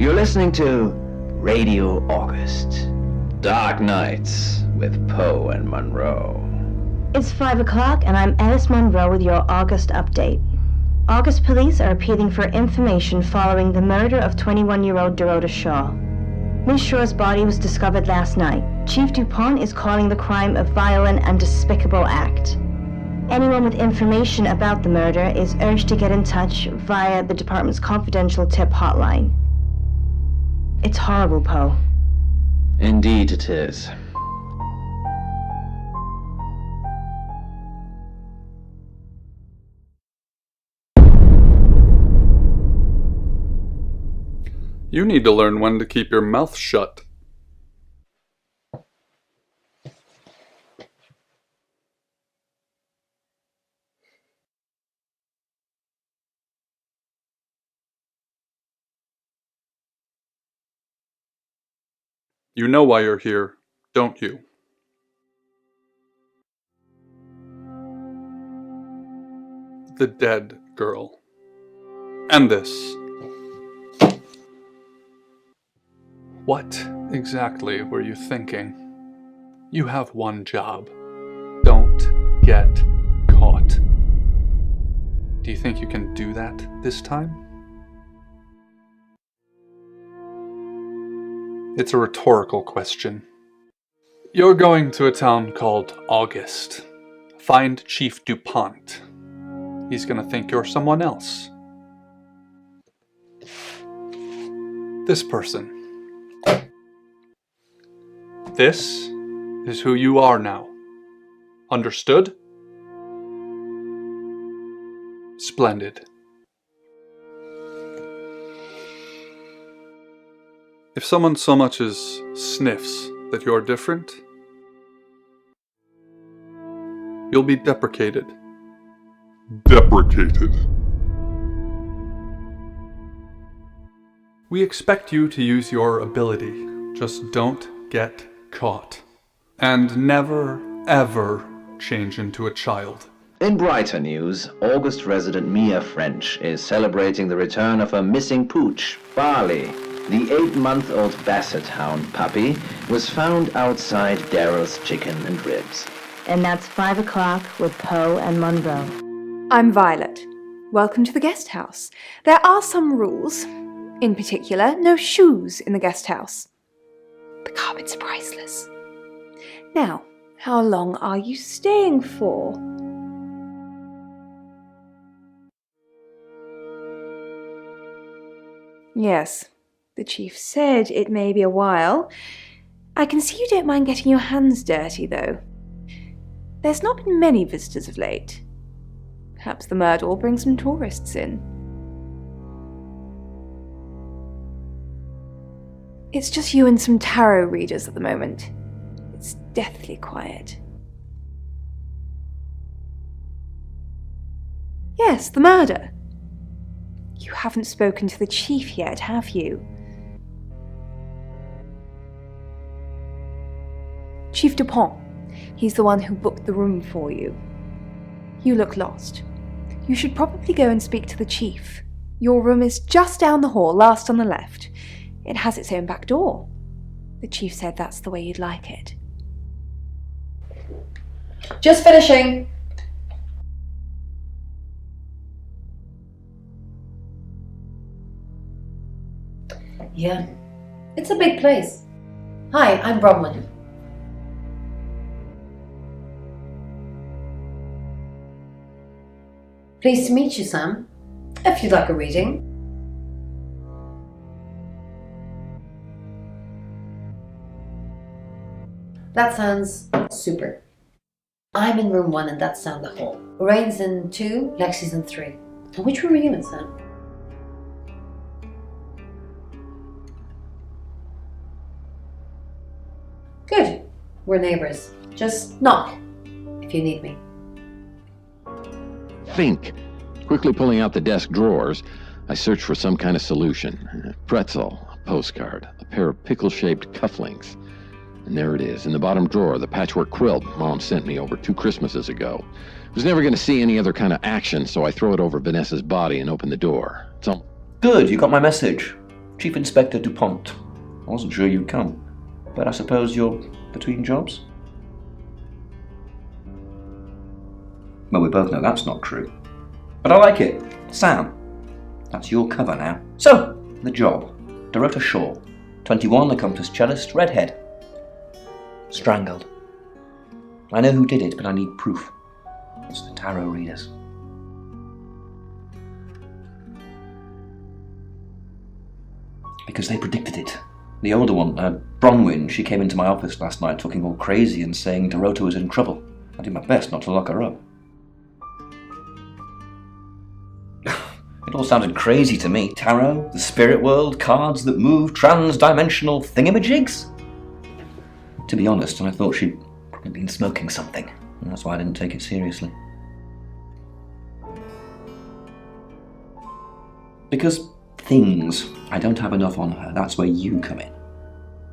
You're listening to Radio August. Dark Nights with Poe and Monroe. It's 5 o'clock and I'm Alice Monroe with your August update. August police are appealing for information following the murder of 21-year-old Dorota Shaw. Ms. Shaw's body was discovered last night. Chief DuPont is calling the crime a violent and despicable act. Anyone with information about the murder is urged to get in touch via the department's confidential tip hotline. It's horrible, Poe. Indeed it is. You need to learn when to keep your mouth shut. You know why you're here, don't you? The dead girl. And this. What exactly were you thinking? You have one job. Don't get caught. Do you think you can do that this time? It's a rhetorical question. You're going to a town called August. Find Chief DuPont. He's gonna think you're someone else. This person. This is who you are now. Understood? Splendid. If someone so much as sniffs that you're different, you'll be deprecated. Deprecated. We expect you to use your ability. Just don't get caught. And never, ever change into a child. In brighter news, August resident Mia French is celebrating the return of her missing pooch, Barley. The 8-month-old Basset Hound puppy was found outside Daryl's Chicken and Ribs. And that's 5 o'clock with Poe and Monroe. I'm Violet. Welcome to the guest house. There are some rules. In particular, no shoes in the guest house. The carpets are priceless. Now, how long are you staying for? Yes, the chief said it may be a while. I can see you don't mind getting your hands dirty, though. There's not been many visitors of late. Perhaps the murder will bring some tourists in. It's just you and some tarot readers at the moment. It's deathly quiet. Yes, the murder. You haven't spoken to the chief yet, have you? Chief DuPont. He's the one who booked the room for you. You look lost. You should probably go and speak to the chief. Your room is just down the hall, last on the left. It has its own back door. The chief said that's the way you'd like it. Just finishing. Yeah, it's a big place. Hi, I'm Bronwyn. Pleased to meet you, Sam. If you'd like a reading. That sounds super. I'm in room 1 and that's down the hall. Lorraine's in 2, Lexi's in 3. And which room are you in, Sam? Good. We're neighbours. Just knock if you need me. Think. Quickly pulling out the desk drawers, I searched for some kind of solution. A pretzel, a postcard, a pair of pickle-shaped cufflinks. And there it is, in the bottom drawer, the patchwork quilt Mom sent me over 2 Christmases ago. I was never going to see any other kind of action, so I throw it over Vanessa's body and open the door. It's all... Good, you got my message. Chief Inspector DuPont. I wasn't sure you'd come, but I suppose you're between jobs? Well, we both know that's not true. But I like it. Sam, that's your cover now. So, the job. Dorota Shaw, 21, accomplished cellist, redhead. Strangled. I know who did it, but I need proof. It's the tarot readers. Because they predicted it. The older one, Bronwyn, she came into my office last night talking all crazy and saying Dorota was in trouble. I did my best not to lock her up. It all sounded crazy to me. Tarot, the spirit world, cards that move, trans-dimensional thingamajigs. To be honest, I thought she'd probably been smoking something, and that's why I didn't take it seriously. Because things, I don't have enough on her, that's where you come in.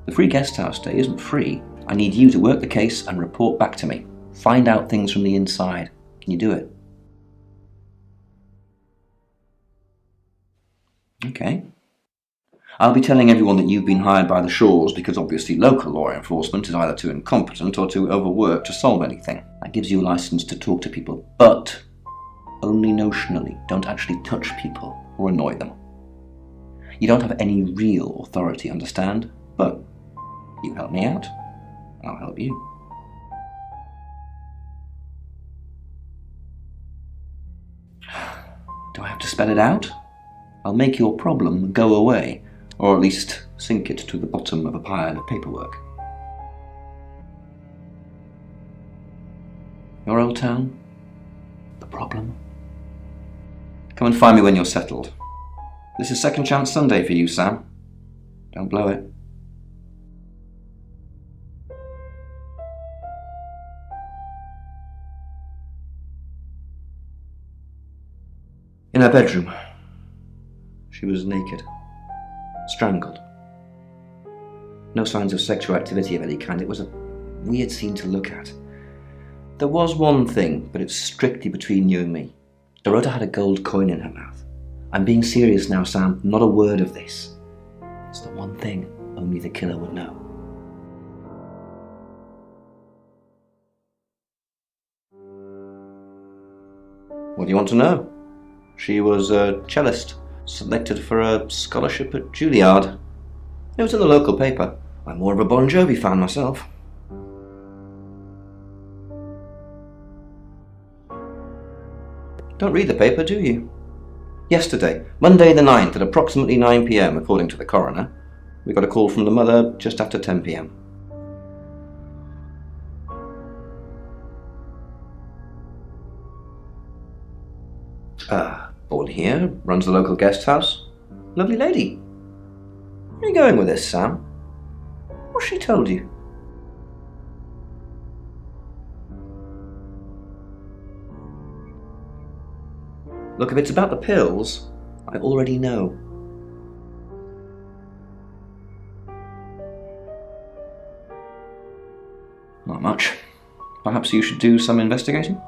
The free guest house stay isn't free. I need you to work the case and report back to me. Find out things from the inside. Can you do it? Okay. I'll be telling everyone that you've been hired by the Shaws because obviously local law enforcement is either too incompetent or too overworked to solve anything. That gives you a license to talk to people, but only notionally. Don't actually touch people or annoy them. You don't have any real authority, understand? But you help me out, I'll help you. Do I have to spell it out? I'll make your problem go away, or at least sink it to the bottom of a pile of paperwork. Your old town? The problem? Come and find me when you're settled. This is Second Chance Sunday for you, Sam. Don't blow it. In her bedroom. She was naked. Strangled. No signs of sexual activity of any kind. It was a weird scene to look at. There was one thing, but it's strictly between you and me. Dorota had a gold coin in her mouth. I'm being serious now, Sam. Not a word of this. It's the one thing only the killer would know. What do you want to know? She was a cellist, selected for a scholarship at Juilliard. It was in the local paper. I'm more of a Bon Jovi fan myself. Don't read the paper, do you? Yesterday, Monday the 9th at approximately 9 p.m, according to the coroner, we got a call from the mother just after 10 p.m. Born here, runs the local guest house. Lovely lady. Where are you going with this, Sam? What's she told you? Look, if it's about the pills, I already know. Not much. Perhaps you should do some investigating?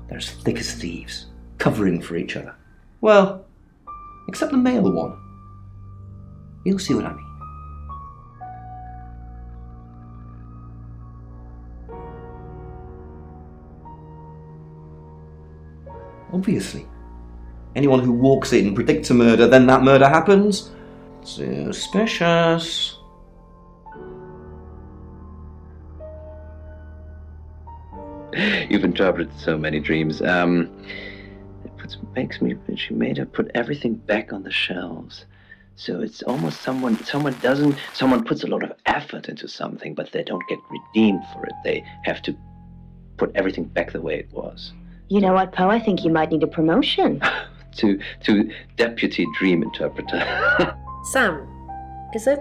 They're as thick as thieves, covering for each other. Well, except the male one. You'll see what I mean. Obviously. Anyone who walks in, predicts a murder, then that murder happens? Suspicious. You've interpreted so many dreams. She made her put everything back on the shelves. So it's almost someone puts a lot of effort into something, but they don't get redeemed for it. They have to put everything back the way it was. You know what, Poe? I think you might need a promotion. to deputy dream interpreter. Sam, is it?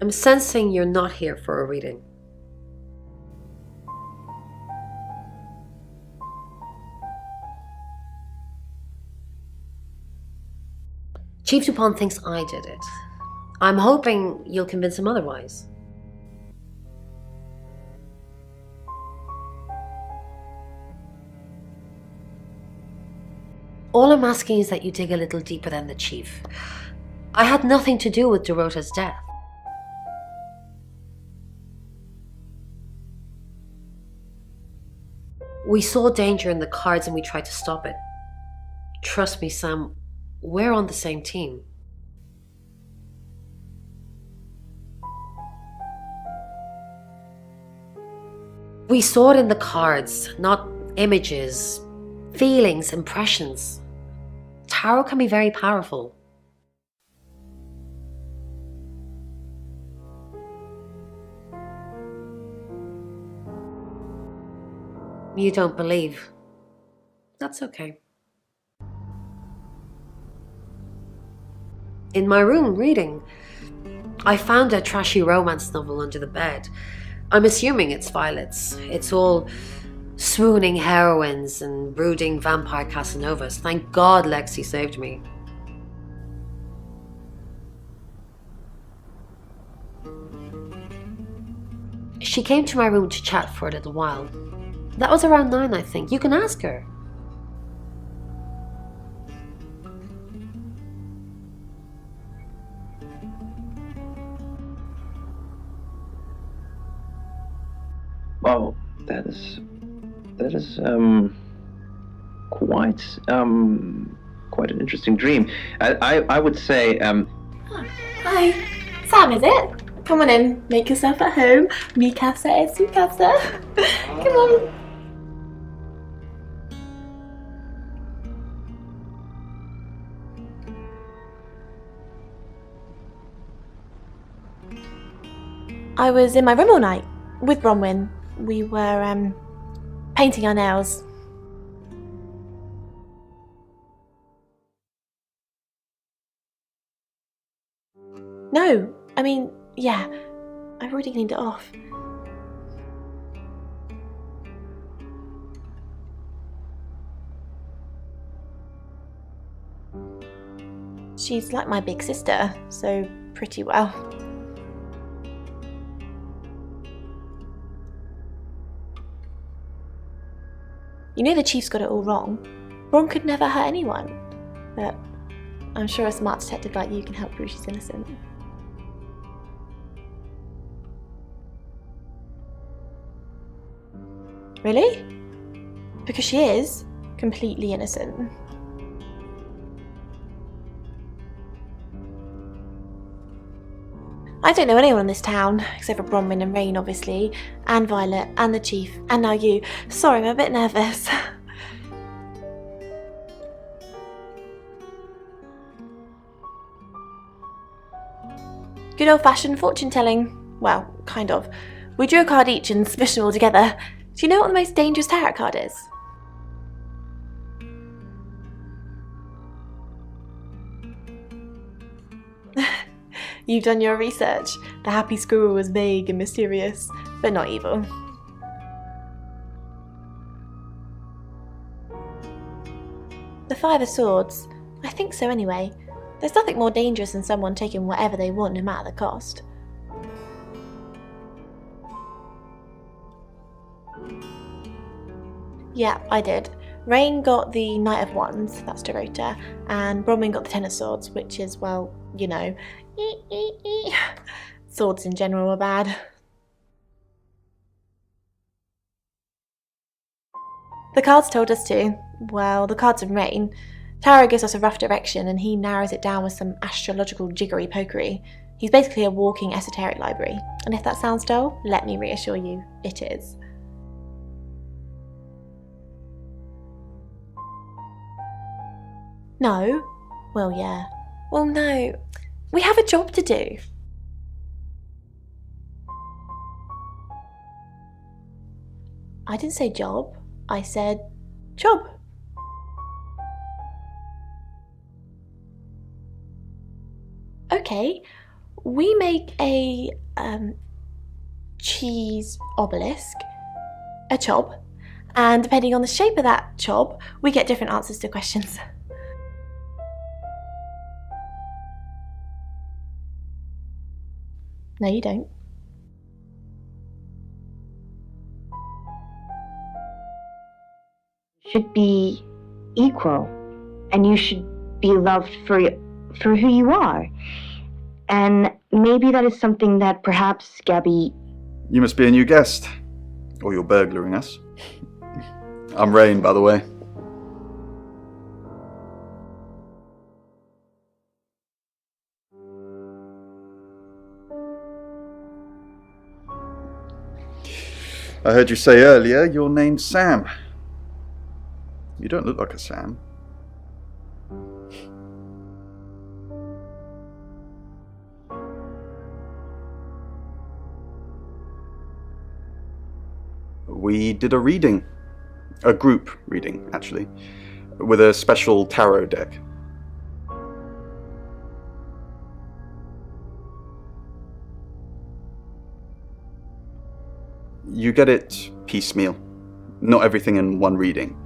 I'm sensing you're not here for a reading. Chief DuPont thinks I did it. I'm hoping you'll convince him otherwise. All I'm asking is that you dig a little deeper than the chief. I had nothing to do with Dorota's death. We saw danger in the cards and we tried to stop it. Trust me, Sam, we're on the same team. We saw it in the cards, not images, feelings, impressions. Tarot can be very powerful. You don't believe. That's okay. In my room, reading, I found a trashy romance novel under the bed. I'm assuming it's Violet's. It's all swooning heroines and brooding vampire Casanovas. Thank God Lexi saved me. She came to my room to chat for a little while. That was around 9, I think. You can ask her. Wow, that is quite an interesting dream. I would say Hi, Sam, is it? Come on in, make yourself at home. Mi casa es su casa. Come on. I was in my room all night with Bronwyn. We were painting our nails. No, I mean, yeah, I've already cleaned it off. She's like my big sister, so pretty well. You know the chief's got it all wrong. Ron could never hurt anyone. But I'm sure a smart detective like you can help prove she's innocent. Really? Because she is completely innocent. I don't know anyone in this town, except for Bronwyn and Rain, obviously, and Violet, and the Chief, and now you. Sorry, I'm a bit nervous. Good old-fashioned fortune-telling. Well, kind of. We drew a card each and smushed them all together. Do you know what the most dangerous tarot card is? You've done your research. The happy squirrel was vague and mysterious, but not evil. The Five of Swords. I think so anyway. There's nothing more dangerous than someone taking whatever they want no matter the cost. Yeah, I did. Rain got the Knight of Wands, that's Dorota, and Bronwyn got the Ten of Swords, which is, well, you know, swords in general are bad. The cards told us to. Well, the cards of Rain. Tarot gives us a rough direction and he narrows it down with some astrological jiggery-pokery. He's basically a walking esoteric library. And if that sounds dull, let me reassure you, it is. No? Well, yeah. Well, no. We have a job to do. I didn't say job. I said job. Okay. We make a cheese obelisk, a chob, and depending on the shape of that chob, we get different answers to questions. No, you don't. Should be equal and you should be loved for who you are. And maybe that is something that perhaps Gabby... You must be a new guest. Or you're burglaring us. I'm Rain, by the way. I heard you say earlier your name's Sam. You don't look like a Sam. We did a reading. A group reading, actually. With a special tarot deck. You get it piecemeal. Not everything in one reading.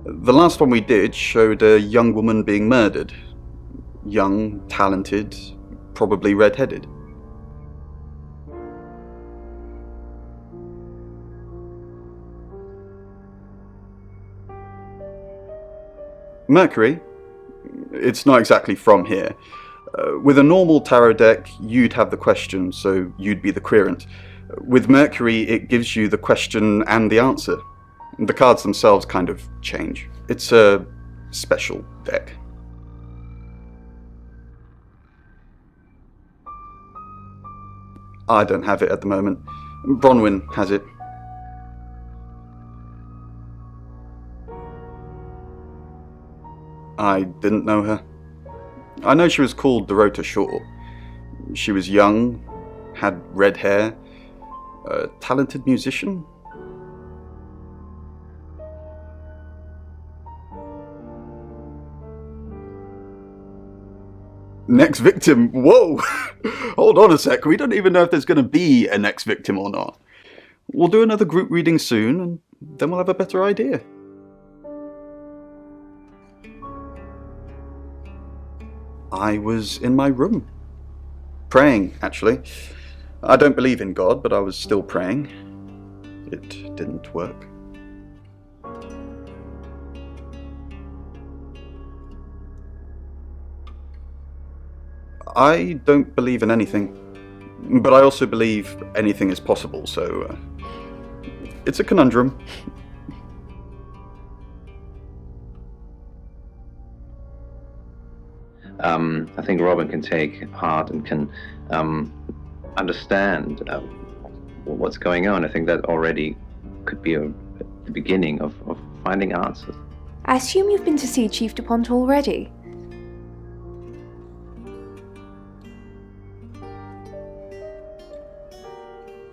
The last one we did showed a young woman being murdered. Young, talented, probably red-headed. Mercury? It's not exactly from here. With a normal tarot deck, you'd have the question, so you'd be the querent. With Mercury, it gives you the question and the answer. The cards themselves kind of change. It's a special deck. I don't have it at the moment. Bronwyn has it. I didn't know her. I know she was called Dorota Shaw. She was young, had red hair, a talented musician. Next victim? Whoa! Hold on a sec, we don't even know if there's going to be a next victim or not. We'll do another group reading soon, and then we'll have a better idea. I was in my room. Praying, actually. I don't believe in God, but I was still praying. It didn't work. I don't believe in anything, but I also believe anything is possible, so it's a conundrum. I think Robin can take heart and can understand what's going on. I think that already could be the beginning of finding answers. I assume you've been to see Chief DuPont already?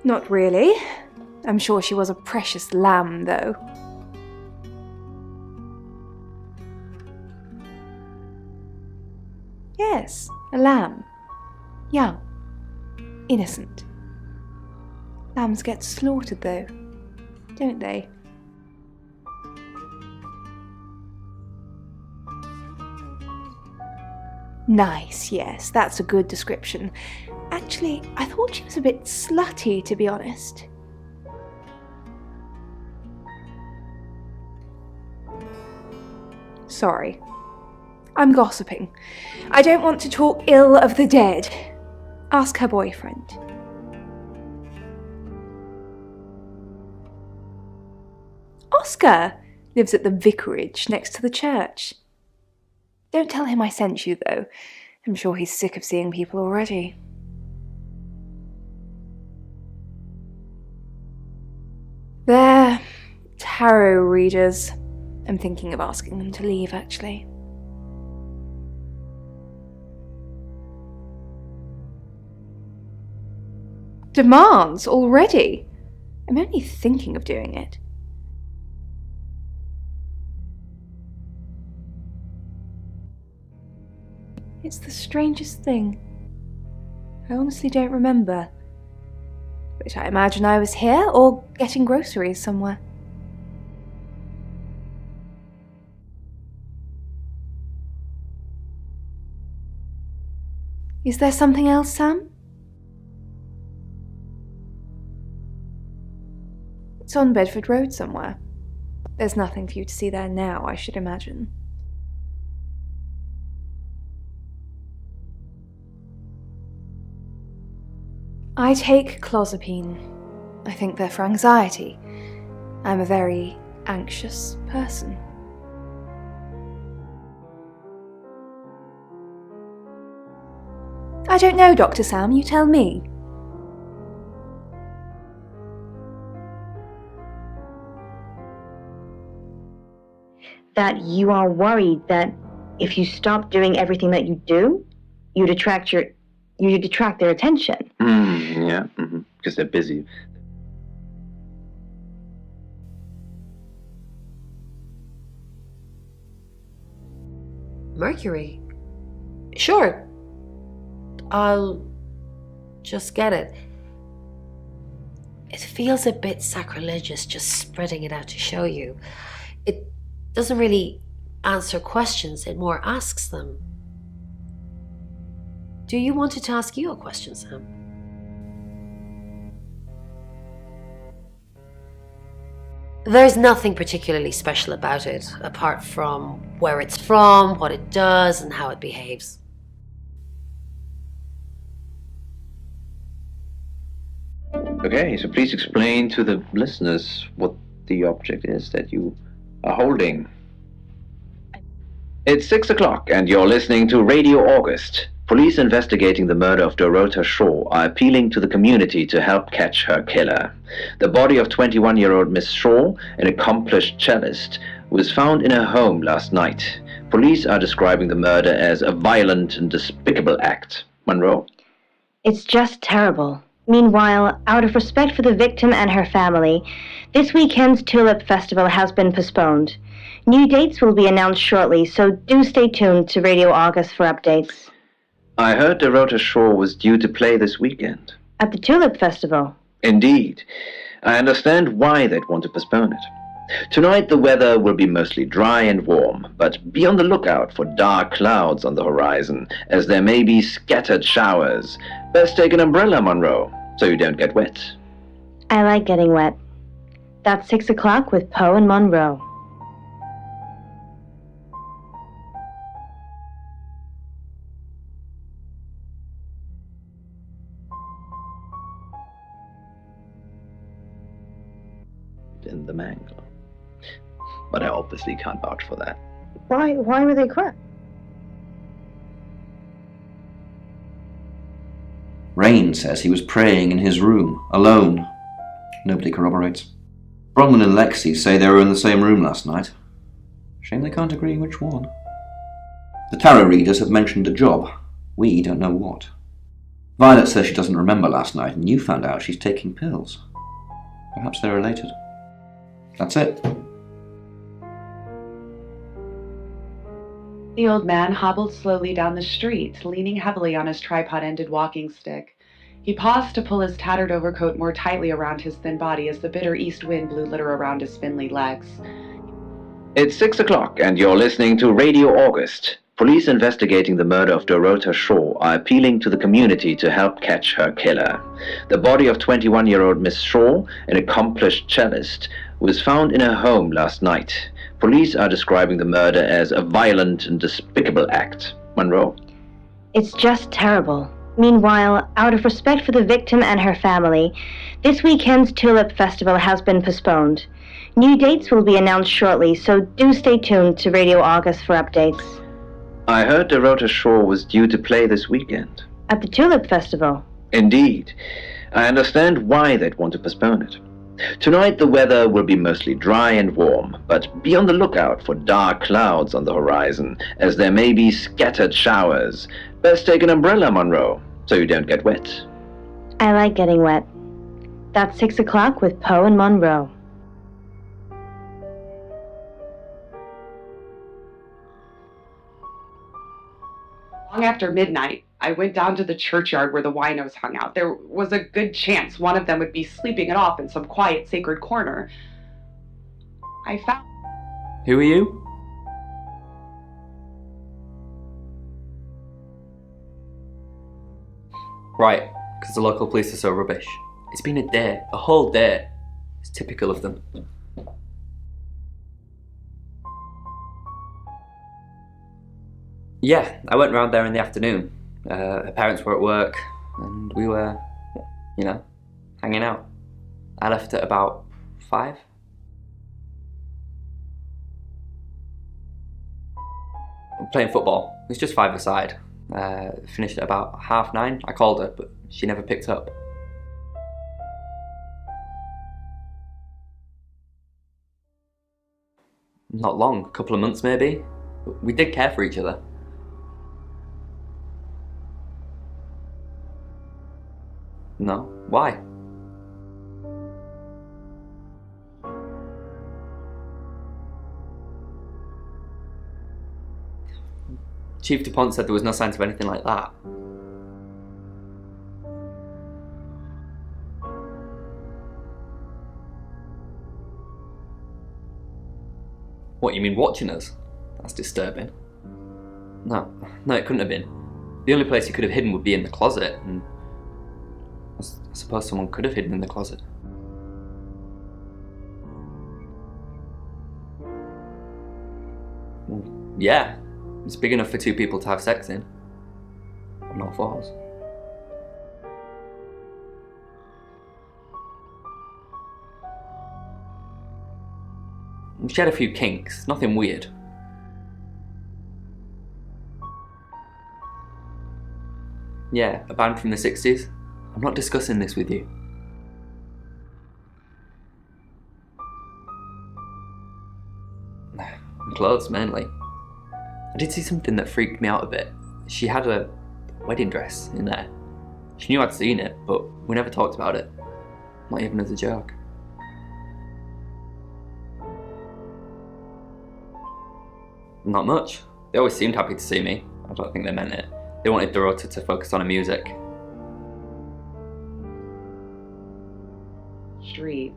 Not really. I'm sure she was a precious lamb, though. Yes, a lamb. Young. Innocent. Lambs get slaughtered, though, don't they? Nice, yes, that's a good description. Actually, I thought she was a bit slutty, to be honest. Sorry. I'm gossiping. I don't want to talk ill of the dead. Ask her boyfriend. Oscar lives at the vicarage next to the church. Don't tell him I sent you, though. I'm sure he's sick of seeing people already. They're tarot readers. I'm thinking of asking them to leave, actually. Demands already? I'm only thinking of doing it. It's the strangest thing. I honestly don't remember. But I imagine I was here or getting groceries somewhere. Is there something else, Sam? It's on Bedford Road somewhere. There's nothing for you to see there now, I should imagine. I take clozapine. I think they're for anxiety. I'm a very anxious person. I don't know, Dr. Sam, you tell me. That you are worried that if you stop doing everything that you do, you detract their attention. Yeah, because they're busy. Mercury? Sure. I'll just get it. It feels a bit sacrilegious just spreading it out to show you. It doesn't really answer questions, it more asks them. Do you want it to ask you a question, Sam? There's nothing particularly special about it, apart from where it's from, what it does, and how it behaves. Okay, so please explain to the listeners what the object is that you are holding. It's 6 o'clock and you're listening to Radio August. Police investigating the murder of Dorota Shaw are appealing to the community to help catch her killer. The body of 21-year-old Miss Shaw, an accomplished cellist, was found in her home last night. Police are describing the murder as a violent and despicable act. Monroe? It's just terrible. Meanwhile, out of respect for the victim and her family, this weekend's Tulip Festival has been postponed. New dates will be announced shortly, so do stay tuned to Radio August for updates. I heard Dorota Shaw was due to play this weekend. At the Tulip Festival? Indeed. I understand why they'd want to postpone it. Tonight the weather will be mostly dry and warm, but be on the lookout for dark clouds on the horizon, as there may be scattered showers. Best take an umbrella, Monroe, so you don't get wet. I like getting wet. That's 6 o'clock with Poe and Monroe. In the mangle. But I obviously can't vouch for that. Why were they cracked? Rain says he was praying in his room, alone. Nobody corroborates. Bronwyn and Lexi say they were in the same room last night. Shame they can't agree which one. The tarot readers have mentioned a job. We don't know what. Violet says she doesn't remember last night, and you found out she's taking pills. Perhaps they're related. That's it. The old man hobbled slowly down the street, leaning heavily on his tripod-ended walking stick. He paused to pull his tattered overcoat more tightly around his thin body as the bitter east wind blew litter around his spindly legs. It's 6 o'clock and you're listening to Radio August. Police investigating the murder of Dorota Shaw are appealing to the community to help catch her killer. The body of 21-year-old Miss Shaw, an accomplished cellist, was found in her home last night. Police are describing the murder as a violent and despicable act. Monroe? It's just terrible. Meanwhile, out of respect for the victim and her family, this weekend's Tulip Festival has been postponed. New dates will be announced shortly, so do stay tuned to Radio August for updates. I heard Dorota Shaw was due to play this weekend. At the Tulip Festival? Indeed. I understand why they'd want to postpone it. Tonight the weather will be mostly dry and warm, but be on the lookout for dark clouds on the horizon, as there may be scattered showers. Best take an umbrella, Monroe, so you don't get wet. I like getting wet. That's 6 o'clock with Poe and Monroe. Long after midnight, I went down to the churchyard where the winos hung out. There was a good chance one of them would be sleeping it off in some quiet, sacred corner. I found... Who are you? Right, because the local police are so rubbish. It's been a day, a whole day. It's typical of them. Yeah, I went round there in the afternoon. Her parents were at work, and we were You know, hanging out. I left at about 5. Playing football. It was just 5-a-side. Finished at about 9:30. I called her, but she never picked up. Not long, a couple of months maybe. But we did care for each other. No, why? Chief DuPont said there was no signs of anything like that. What, you mean watching us? That's disturbing. No, it couldn't have been. The only place he could have hidden would be in the closet, and I suppose someone could have hidden in the closet. Well, yeah, it's big enough for 2 people to have sex in. On all fours. She had a few kinks, nothing weird. Yeah, a band from the 60s. I'm not discussing this with you. Clothes, mainly. I did see something that freaked me out a bit. She had a wedding dress in there. She knew I'd seen it, but we never talked about it. Not even as a joke. Not much. They always seemed happy to see me. I don't think they meant it. They wanted Dorota to focus on her music. Street.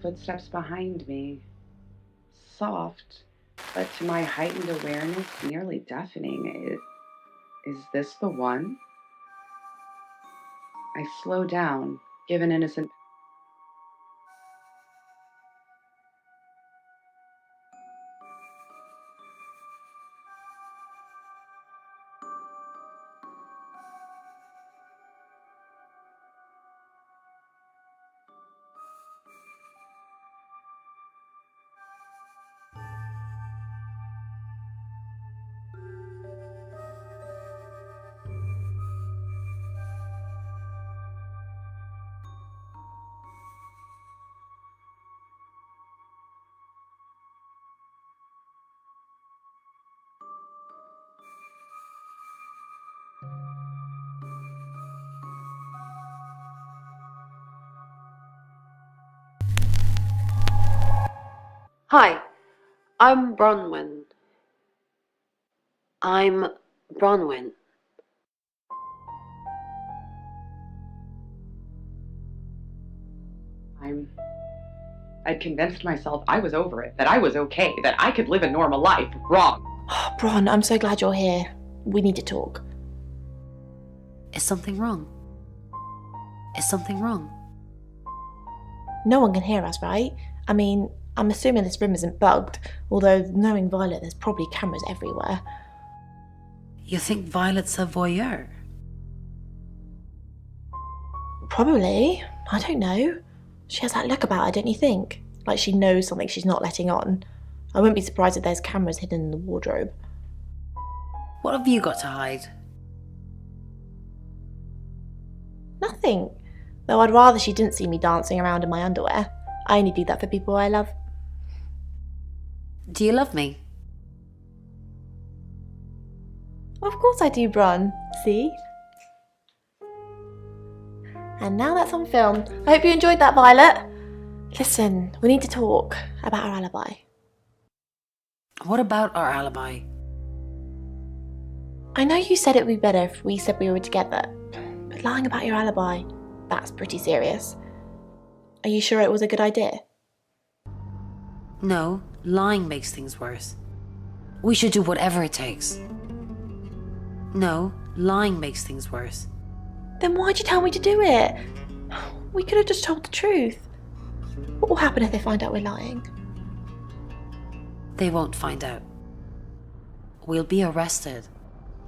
Footsteps behind me. Soft, but to my heightened awareness, nearly deafening. Is this the one? I slow down, give an innocent. Hi, I'm Bronwyn. I'm Bronwyn. I'd convinced myself I was over it, that I was okay, that I could live a normal life. Wrong. Oh, Bron, I'm so glad you're here. We need to talk. Is something wrong? Is something wrong? No one can hear us, right? I mean, I'm assuming this room isn't bugged, although knowing Violet, there's probably cameras everywhere. You think Violet's a voyeur? Probably. I don't know. She has that look about her, don't you think? Like she knows something she's not letting on. I wouldn't be surprised if there's cameras hidden in the wardrobe. What have you got to hide? Nothing. Though I'd rather she didn't see me dancing around in my underwear. I only do that for people I love. Do you love me? Of course I do, Bron. See? And now that's on film. I hope you enjoyed that, Violet. Listen, we need to talk about our alibi. What about our alibi? I know you said it would be better if we said we were together, but lying about your alibi, that's pretty serious. Are you sure it was a good idea? No, lying makes things worse. We should do whatever it takes. No, lying makes things worse. Then why'd you tell me to do it? We could have just told the truth. What will happen if they find out we're lying? They won't find out. We'll be arrested.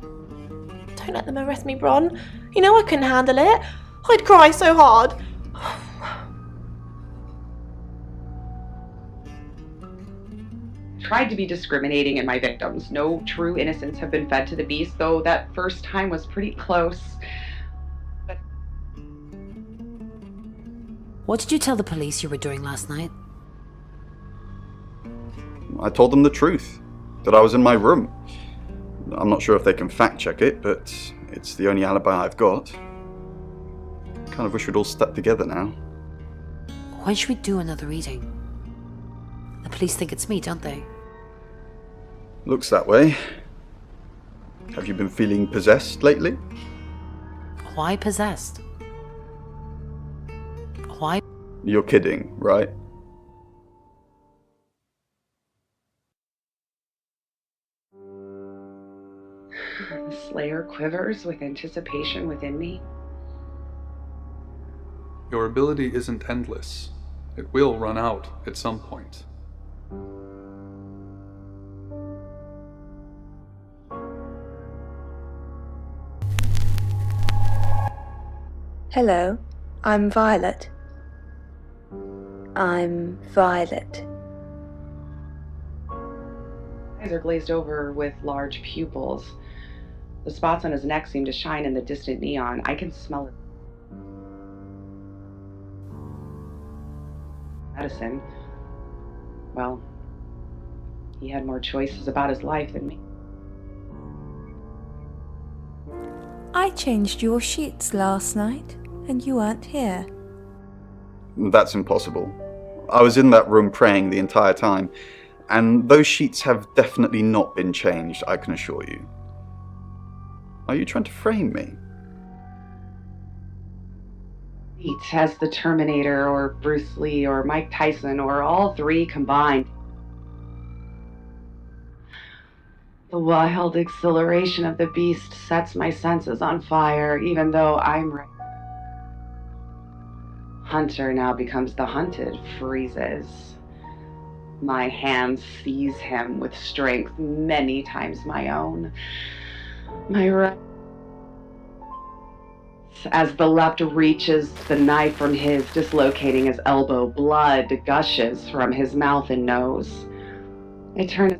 Don't let them arrest me, Bron. You know I couldn't handle it. I'd cry so hard. Tried to be discriminating in my victims. No true innocents have been fed to the beast, though that first time was pretty close. But What did you tell the police you were doing last night? I told them the truth, that I was in my room. I'm not sure if they can fact check it, but it's the only alibi I've got. Kind of wish we'd all stuck together now. When should we do another reading? The police think it's me, don't they? Looks that way. Have you been feeling possessed lately? Why possessed? Why? You're kidding, right? the Slayer quivers with anticipation within me. Your ability isn't endless. It will run out at some point. Hello, I'm Violet. I'm Violet. Eyes are glazed over with large pupils. The spots on his neck seem to shine in the distant neon. I can smell it. Medicine. Well, he had more choices about his life than me. I changed your sheets last night, and you weren't here. That's impossible. I was in that room praying the entire time, and those sheets have definitely not been changed, I can assure you. Are you trying to frame me? Pete as the Terminator, or Bruce Lee, or Mike Tyson, or all three combined. The wild exhilaration of the beast sets my senses on fire, even though I'm right. Hunter now becomes the hunted, freezes. My hands seize him with strength many times my own. My right. As the left reaches the knife from his, dislocating his elbow, blood gushes from his mouth and nose. I turn.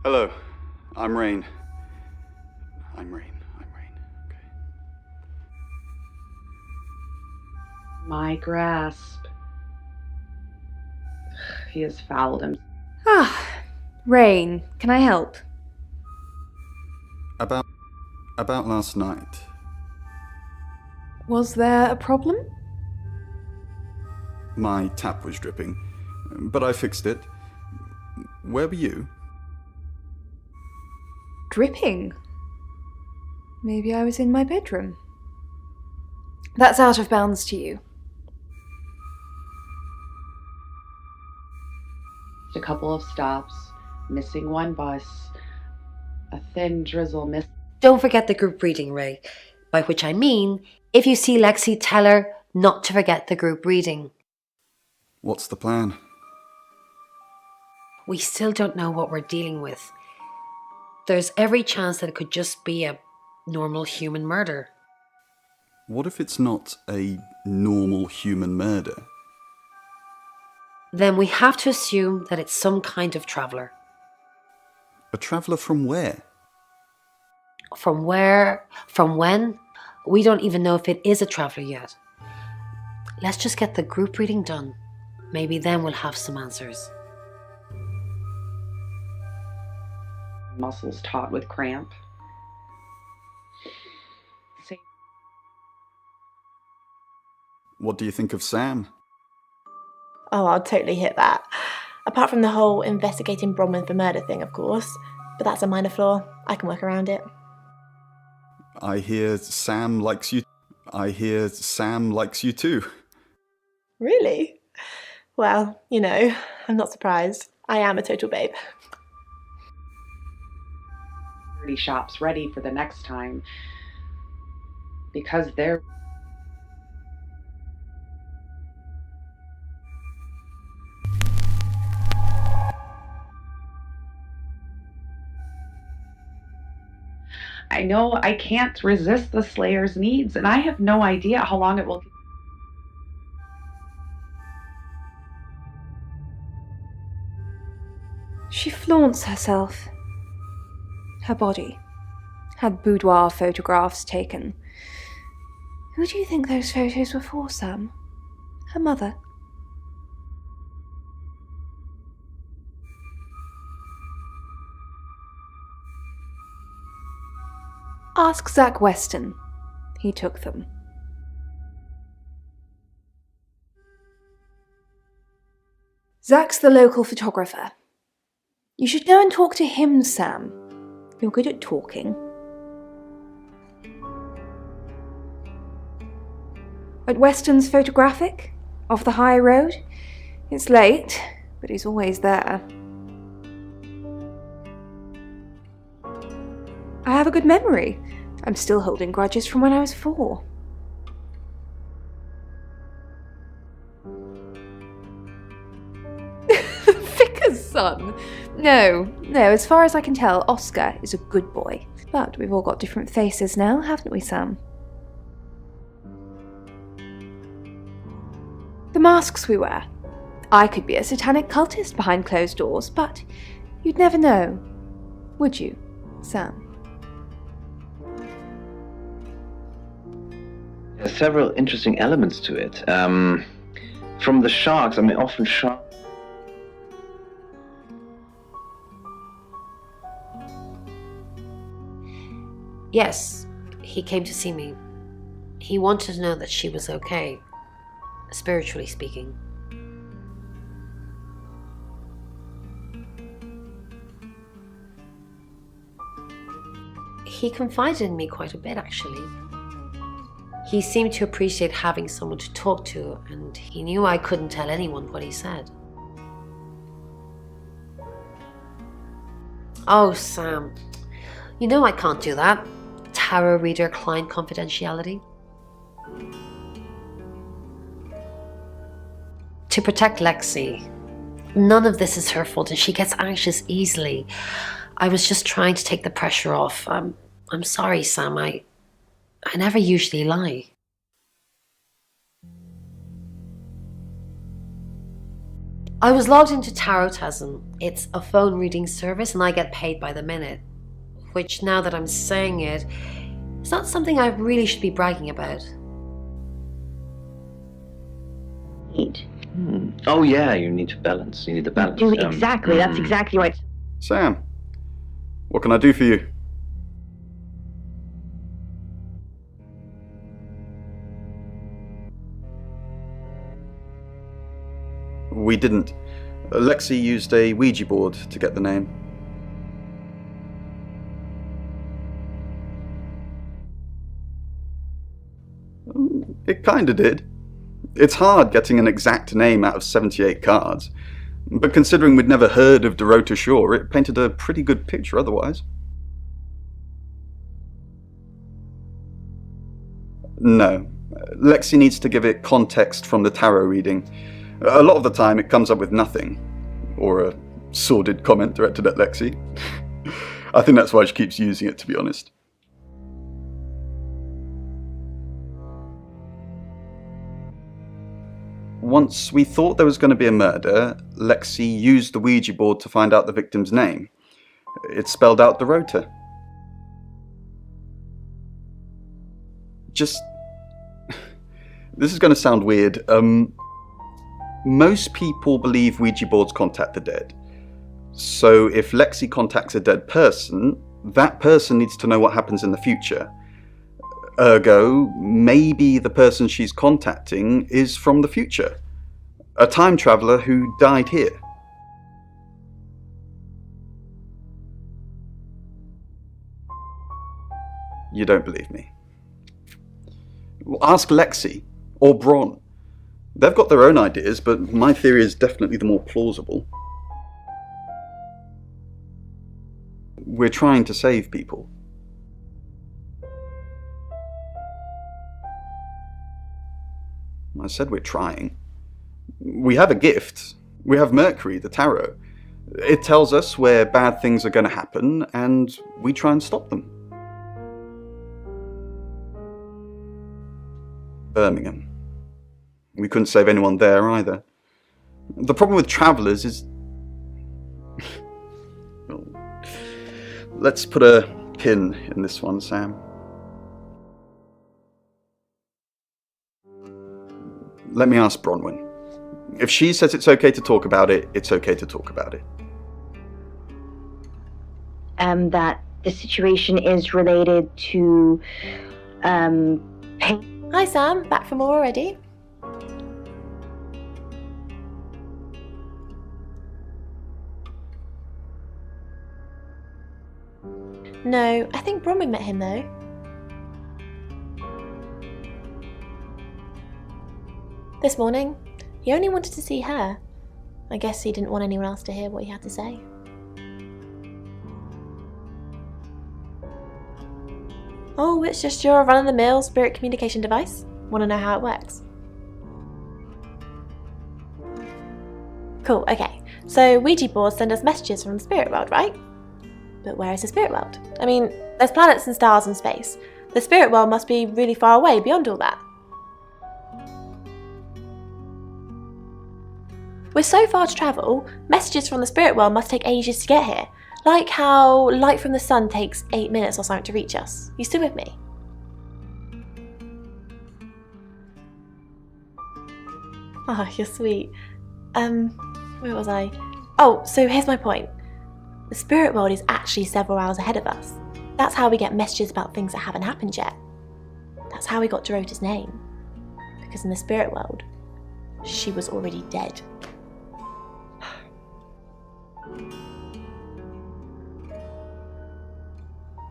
Hello, I'm Rain. I'm Rain. Okay. My grasp. He has fouled him. Rain, can I help? About last night. Was there a problem? My tap was dripping, but I fixed it. Where were you? Dripping? Maybe I was in my bedroom. That's out of bounds to you. A couple of stops, missing one bus, a thin drizzle mist. Don't forget the group reading, Ray. By which I mean, if you see Lexi, tell her not to forget the group reading. What's the plan? We still don't know what we're dealing with. There's every chance that it could just be a normal human murder. What if it's not a normal human murder? Then we have to assume that it's some kind of traveller. A traveller from where? From where? From when? We don't even know if it is a traveller yet. Let's just get the group reading done. Maybe then we'll have some answers. Muscles taut with cramp. What do you think of Sam? Oh, I'll totally hit that. Apart from the whole investigating Bronwyn for murder thing, of course. But that's a minor flaw. I can work around it. I hear Sam likes you too. Really? Well, you know, I'm not surprised. I am a total babe. Shops ready for the next time. Because they're I know I can't resist the Slayer's needs, and I have no idea how long it will. She flaunts herself. Her body. Had boudoir photographs taken. Who do you think those photos were for, Sam? Her mother? Ask Zach Weston. He took them. Zach's the local photographer. You should go and talk to him, Sam. You're good at talking. At Weston's Photographic, off the high road. It's late, but he's always there. I have a good memory. I'm still holding grudges from when I was 4. Vicar's son? No, as far as I can tell, Oscar is a good boy. But we've all got different faces now, haven't we, Sam? The masks we wear. I could be a satanic cultist behind closed doors, but you'd never know. Would you, Sam? There's several interesting elements to it. From the sharks, I mean, often sharks. Yes, he came to see me. He wanted to know that she was okay, spiritually speaking. He confided in me quite a bit, actually. He seemed to appreciate having someone to talk to, and he knew I couldn't tell anyone what he said. Oh, Sam, you know I can't do that. Tarot reader client confidentiality. To protect Lexi. None of this is her fault, and she gets anxious easily. I was just trying to take the pressure off. I'm sorry, Sam. I never usually lie. I was logged into Tarotism. It's a phone reading service and I get paid by the minute. Which, now that I'm saying it, is not something I really should be bragging about. Oh yeah, you need to balance. You need the balance. Exactly, that's exactly right. Sam, what can I do for you? We didn't. Lexi used a Ouija board to get the name. It kinda did. It's hard getting an exact name out of 78 cards, but considering we'd never heard of Dorota Shaw, it painted a pretty good picture otherwise. No. Lexi needs to give it context from the tarot reading. A lot of the time it comes up with nothing. Or a sordid comment directed at Lexi. I think that's why she keeps using it, to be honest. Once we thought there was going to be a murder, Lexi used the Ouija board to find out the victim's name. It spelled out Dorota. Just... This is going to sound weird. Most people believe Ouija boards contact the dead. So if Lexi contacts a dead person, that person needs to know what happens in the future. Ergo, maybe the person she's contacting is from the future. A time traveler who died here. You don't believe me? Well, ask Lexi or Bron. They've got their own ideas, but my theory is definitely the more plausible. We're trying to save people. I said we're trying. We have a gift. We have Mercury, the tarot. It tells us where bad things are going to happen, and we try and stop them. Birmingham. We couldn't save anyone there either. The problem with travellers is... Well, let's put a pin in this one, Sam. Let me ask Bronwyn. If she says it's okay to talk about it, it's okay to talk about it. That the situation is related to, pain. Hi Sam, back from more already? No, I think Bronwyn met him though. This morning. He only wanted to see her. I guess he didn't want anyone else to hear what he had to say. Oh, it's just your run-of-the-mill spirit communication device? Want to know how it works? Cool, okay. So Ouija boards send us messages from the spirit world, right? But where is the spirit world? I mean, there's planets and stars in space. The spirit world must be really far away beyond all that. With so far to travel, messages from the spirit world must take ages to get here. Like how light from the sun takes 8 minutes or something to reach us. You still with me? Oh, you're sweet. Where was I? Oh, so here's my point. The spirit world is actually several hours ahead of us. That's how we get messages about things that haven't happened yet. That's how we got Dorota's name. Because in the spirit world, she was already dead.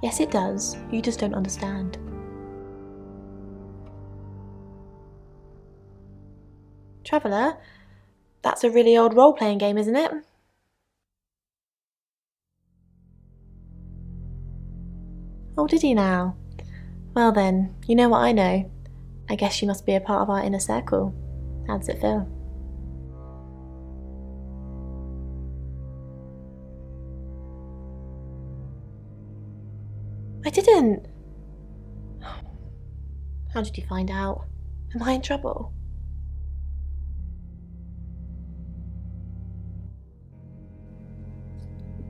Yes, it does. You just don't understand. Traveller, that's a really old role-playing game, isn't it? Oh, did you now? Well then, you know what I know. I guess you must be a part of our inner circle. How does it feel? I didn't. How did you find out? Am I in trouble?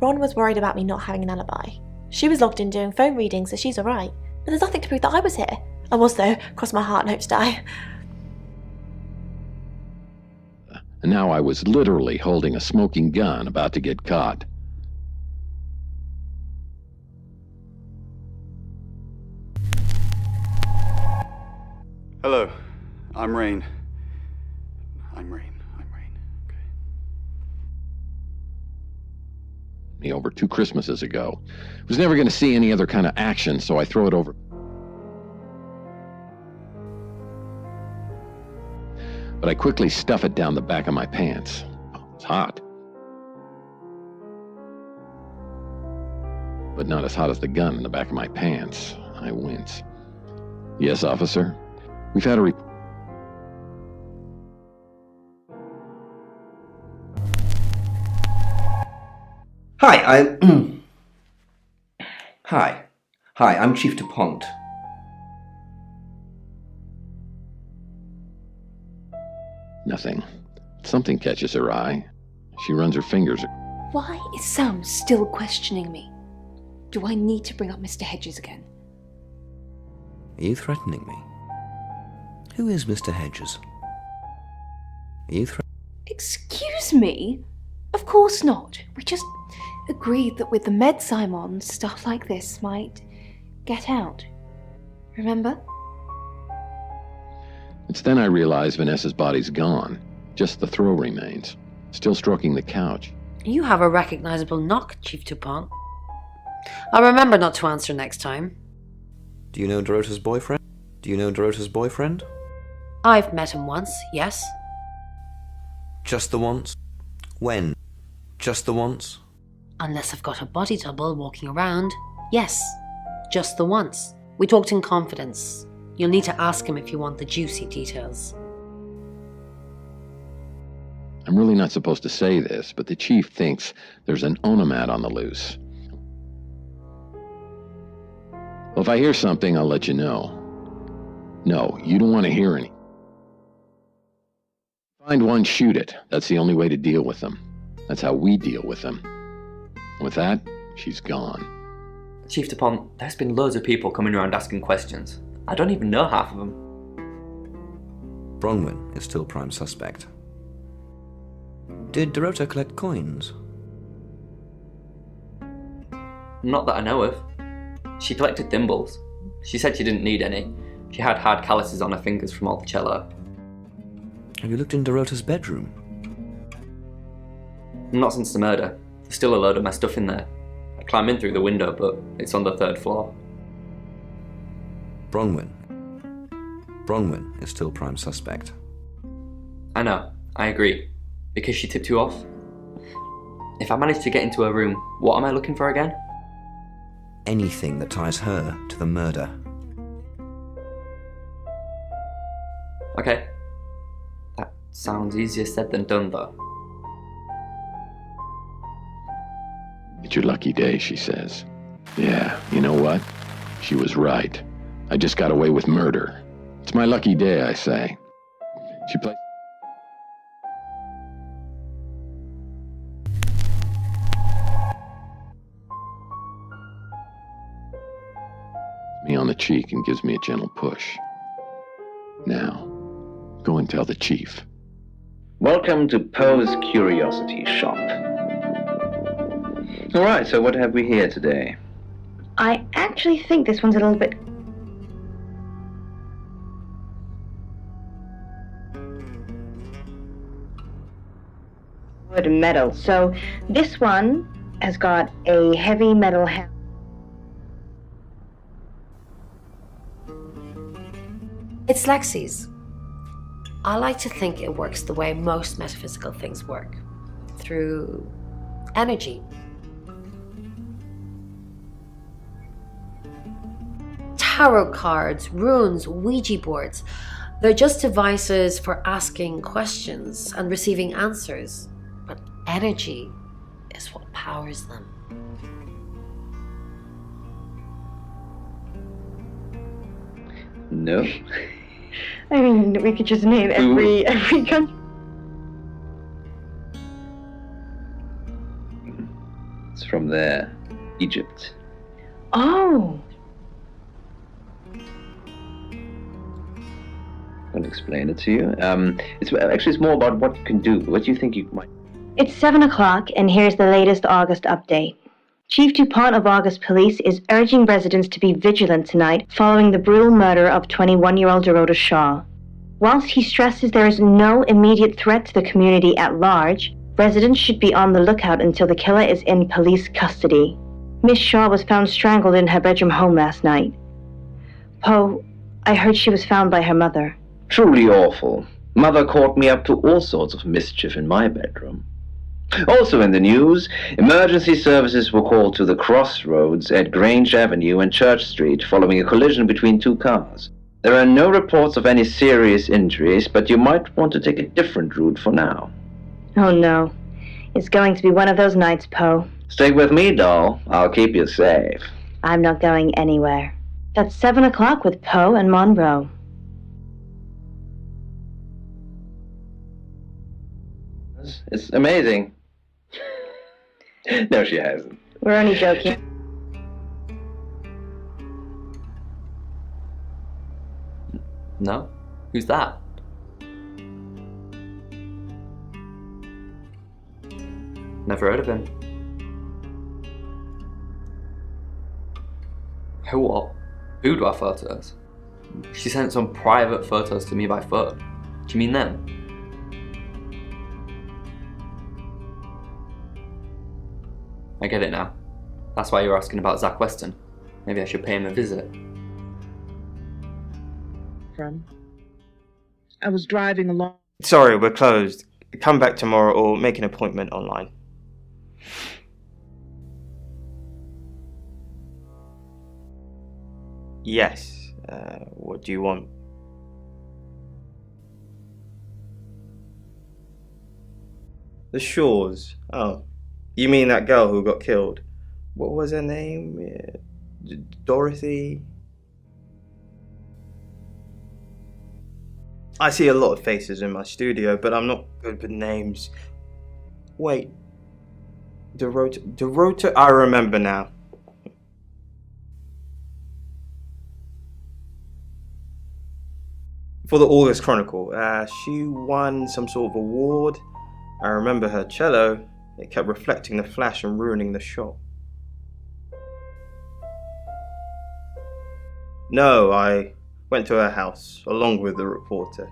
Ron was worried about me not having an alibi. She was logged in doing phone readings, so she's alright. But there's nothing to prove that I was here. I was though, cross my heart and hope to die. And now I was literally holding a smoking gun about to get caught. Hello, I'm Rain. I'm Rain. Okay. Me over 2 Christmases ago. Was never going to see any other kind of action, so I throw it over. But I quickly stuff it down the back of my pants. Oh, it's hot. But not as hot as the gun in the back of my pants. I wince. Yes, officer? We've had a Hi, I'm Chief DuPont. Nothing. Something catches her eye. She runs her fingers. Why is Sam still questioning me? Do I need to bring up Mr. Hedges again? Are you threatening me? Who is Mr. Hedges? Are you Excuse me? Of course not. We just agreed that with the meds I'm on, stuff like this might get out. Remember? It's then I realize Vanessa's body's gone. Just the throw remains. Still stroking the couch. You have a recognizable knock, Chief DuPont. I'll remember not to answer next time. Do you know Dorota's boyfriend? I've met him once, yes. Just the once? When? Just the once? Unless I've got a body double walking around. Yes, just the once. We talked in confidence. You'll need to ask him if you want the juicy details. I'm really not supposed to say this, but the chief thinks there's an onomat on the loose. Well, if I hear something, I'll let you know. No, you don't want to hear any. Find one, shoot it. That's the only way to deal with them. That's how we deal with them. With that, she's gone. Chief DuPont, there's been loads of people coming around asking questions. I don't even know half of them. Bronwyn is still prime suspect. Did Dorota collect coins? Not that I know of. She collected thimbles. She said she didn't need any. She had hard calluses on her fingers from all the cello. Have you looked in Dorota's bedroom? Not since the murder. There's still a load of my stuff in there. I climb in through the window, but it's on the 3rd floor. Bronwyn is still prime suspect. I know, I agree. Because she tipped you off. If I manage to get into her room, what am I looking for again? Anything that ties her to the murder. Okay. That sounds easier said than done, though. It's your lucky day, she says. Yeah, you know what? She was right. I just got away with murder. It's my lucky day, I say. She plays me on the cheek and gives me a gentle push. Now, go and tell the chief. Welcome to Poe's Curiosity Shop. Alright, so what have we here today? I actually think this one's a little bit... wood and metal. So this one has got a heavy metal handle. It's Lexi's. I like to think it works the way most metaphysical things work. Through energy. Tarot cards, runes, Ouija boards. They're just devices for asking questions and receiving answers. But energy is what powers them. No. I mean, we could just name every country. It's from there. Egypt. Oh. I'll explain it to you. It's more about what you can do. What do you think you might... It's 7 o'clock, and here's the latest August update. Chief DuPont of August Police is urging residents to be vigilant tonight following the brutal murder of 21-year-old Dorota Shaw. Whilst he stresses there is no immediate threat to the community at large, residents should be on the lookout until the killer is in police custody. Miss Shaw was found strangled in her bedroom home last night. Poe, I heard she was found by her mother. Truly awful. Mother caught me up to all sorts of mischief in my bedroom. Also in the news, emergency services were called to the crossroads at Grange Avenue and Church Street following a collision between two cars. There are no reports of any serious injuries, but you might want to take a different route for now. Oh no. It's going to be one of those nights, Poe. Stay with me, doll. I'll keep you safe. I'm not going anywhere. That's 7 o'clock with Poe and Monroe. It's amazing. No, she hasn't. We're only joking. No? Who's that? Never heard of him. Who what? Boudoir photos? She sent some private photos to me by phone. Do you mean them? I get it now. That's why you're asking about Zach Weston. Maybe I should pay him a visit. I was driving along. Sorry, we're closed. Come back tomorrow or make an appointment online. Yes. What do you want? The Shaws. Oh. You mean that girl who got killed? What was her name? Dorothy? I see a lot of faces in my studio, but I'm not good with names. Wait. Dorota, I remember now. For the August Chronicle, she won some sort of award. I remember her cello. It kept reflecting the flash and ruining the shot. No, I went to her house, along with the reporter.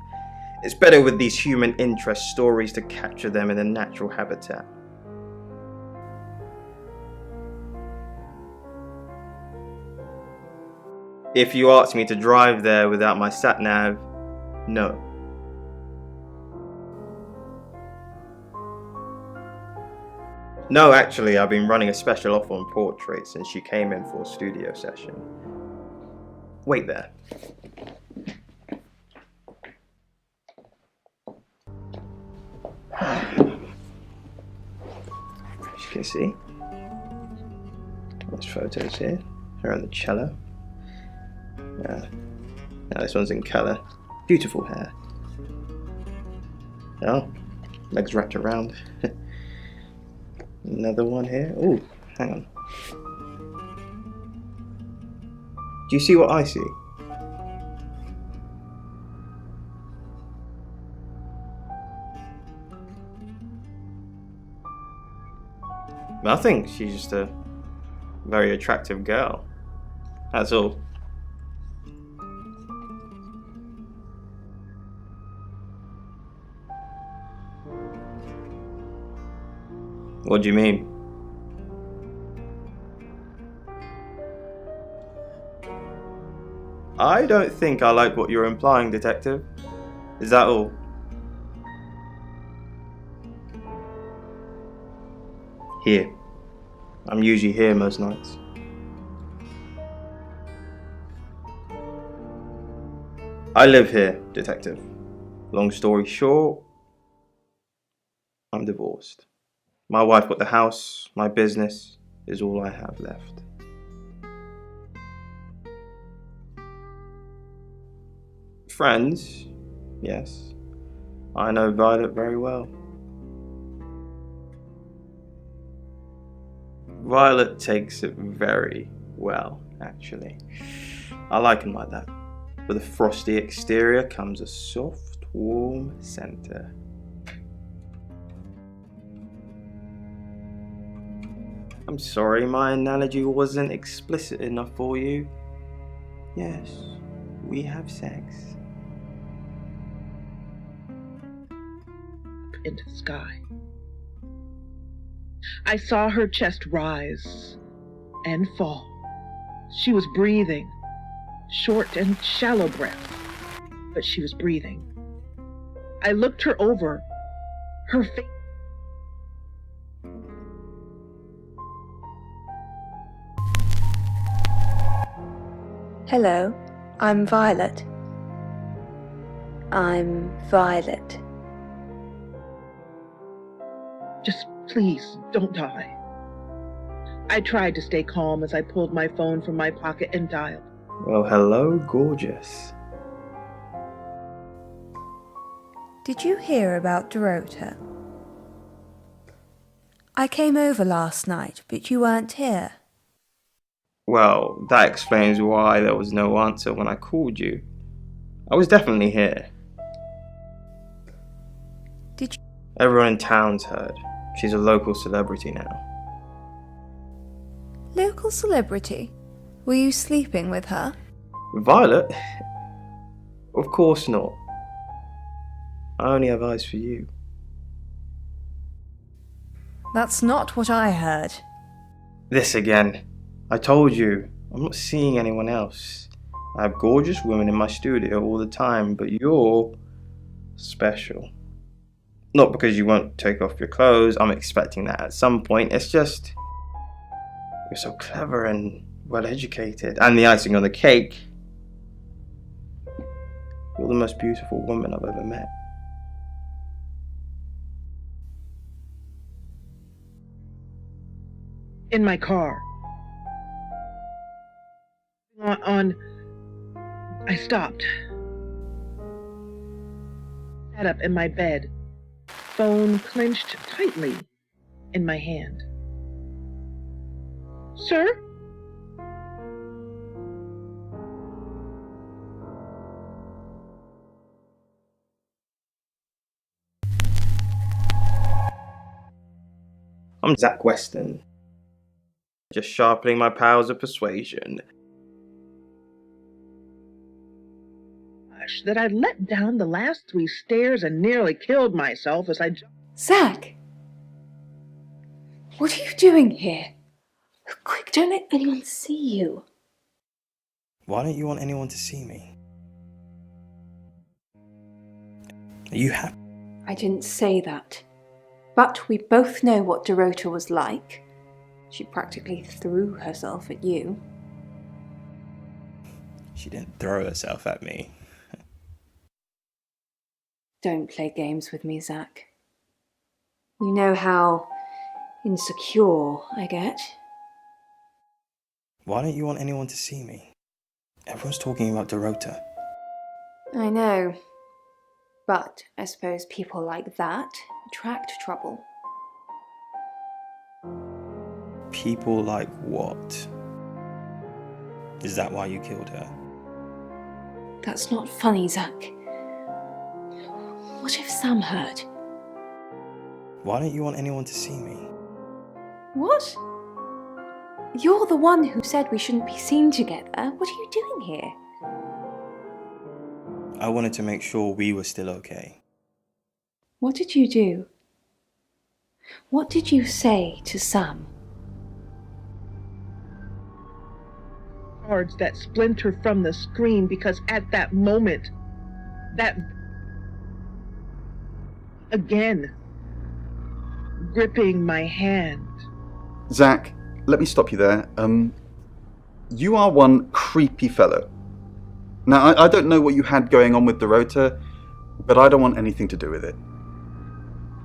It's better with these human interest stories to capture them in a natural habitat. If you asked me to drive there without my sat-nav, no. No, actually, I've been running a special offer on portraits since she came in for a studio session. Wait there. As you can see, there's photos here. Her on the cello. Now this one's in colour. Beautiful hair. Oh, legs wrapped around. Another one here. Oh, hang on. Do you see what I see? Nothing. She's just a very attractive girl. That's all. What do you mean? I don't think I like what you're implying, Detective. Is that all? Here. I'm usually here most nights. I live here, Detective. Long story short, I'm divorced. My wife got the house, my business is all I have left. Friends, yes. I know Violet very well. Violet takes it very well, actually. I like him like that. With a frosty exterior comes a soft, warm center. I'm sorry my analogy wasn't explicit enough for you. Yes, we have sex. Into the sky. I saw her chest rise and fall. She was breathing, short and shallow breath, but she was breathing. I looked her over, her face. Hello, I'm Violet. I'm Violet. Just please, don't die. I tried to stay calm as I pulled my phone from my pocket and dialed. Well, hello, gorgeous. Did you hear about Dorota? I came over last night, but you weren't here. Well, that explains why there was no answer when I called you. I was definitely here. Did you? Everyone in town's heard. She's a local celebrity now. Local celebrity? Were you sleeping with her? Violet? Of course not. I only have eyes for you. That's not what I heard. This again. I told you, I'm not seeing anyone else. I have gorgeous women in my studio all the time, but you're special. Not because you won't take off your clothes, I'm expecting that at some point. It's just, you're so clever and well educated. And the icing on the cake, you're the most beautiful woman I've ever met. In my car. I stopped. sat up in my bed, phone clenched tightly in my hand. Sir? I'm Zach Weston, just sharpening my powers of persuasion. That I let down the last 3 stairs and nearly killed myself as I... Zach! What are you doing here? Quick, don't let anyone see you. Why don't you want anyone to see me? Are you happy? I didn't say that. But we both know what Dorota was like. She practically threw herself at you. She didn't throw herself at me. Don't play games with me, Zach. You know how insecure I get. Why don't you want anyone to see me? Everyone's talking about Dorota. I know. But I suppose people like that attract trouble. People like what? Is that why you killed her? That's not funny, Zach. What if Sam heard? Why don't you want anyone to see me? What? You're the one who said we shouldn't be seen together. What are you doing here? I wanted to make sure we were still okay. What did you do? What did you say to Sam? Cards that splinter from the screen because at that moment, that... again, gripping my hand. Zach, let me stop you there. You are one creepy fellow. Now, I don't know what you had going on with Dorota, but I don't want anything to do with it.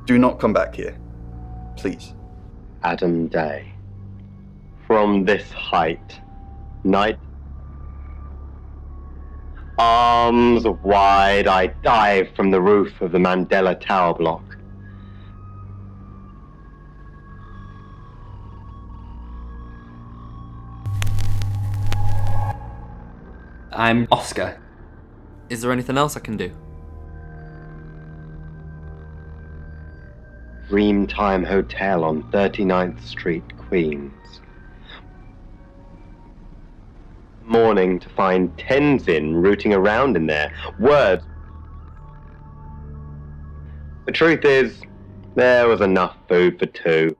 Do not come back here. Please. Adam Day. From this height, night. Arms wide, I dive from the roof of the Mandela Tower block. I'm Oscar. Is there anything else I can do? Dreamtime Hotel on 39th Street, Queens. Morning to find Tenzin rooting around in there. Words. The truth is, there was enough food for 2.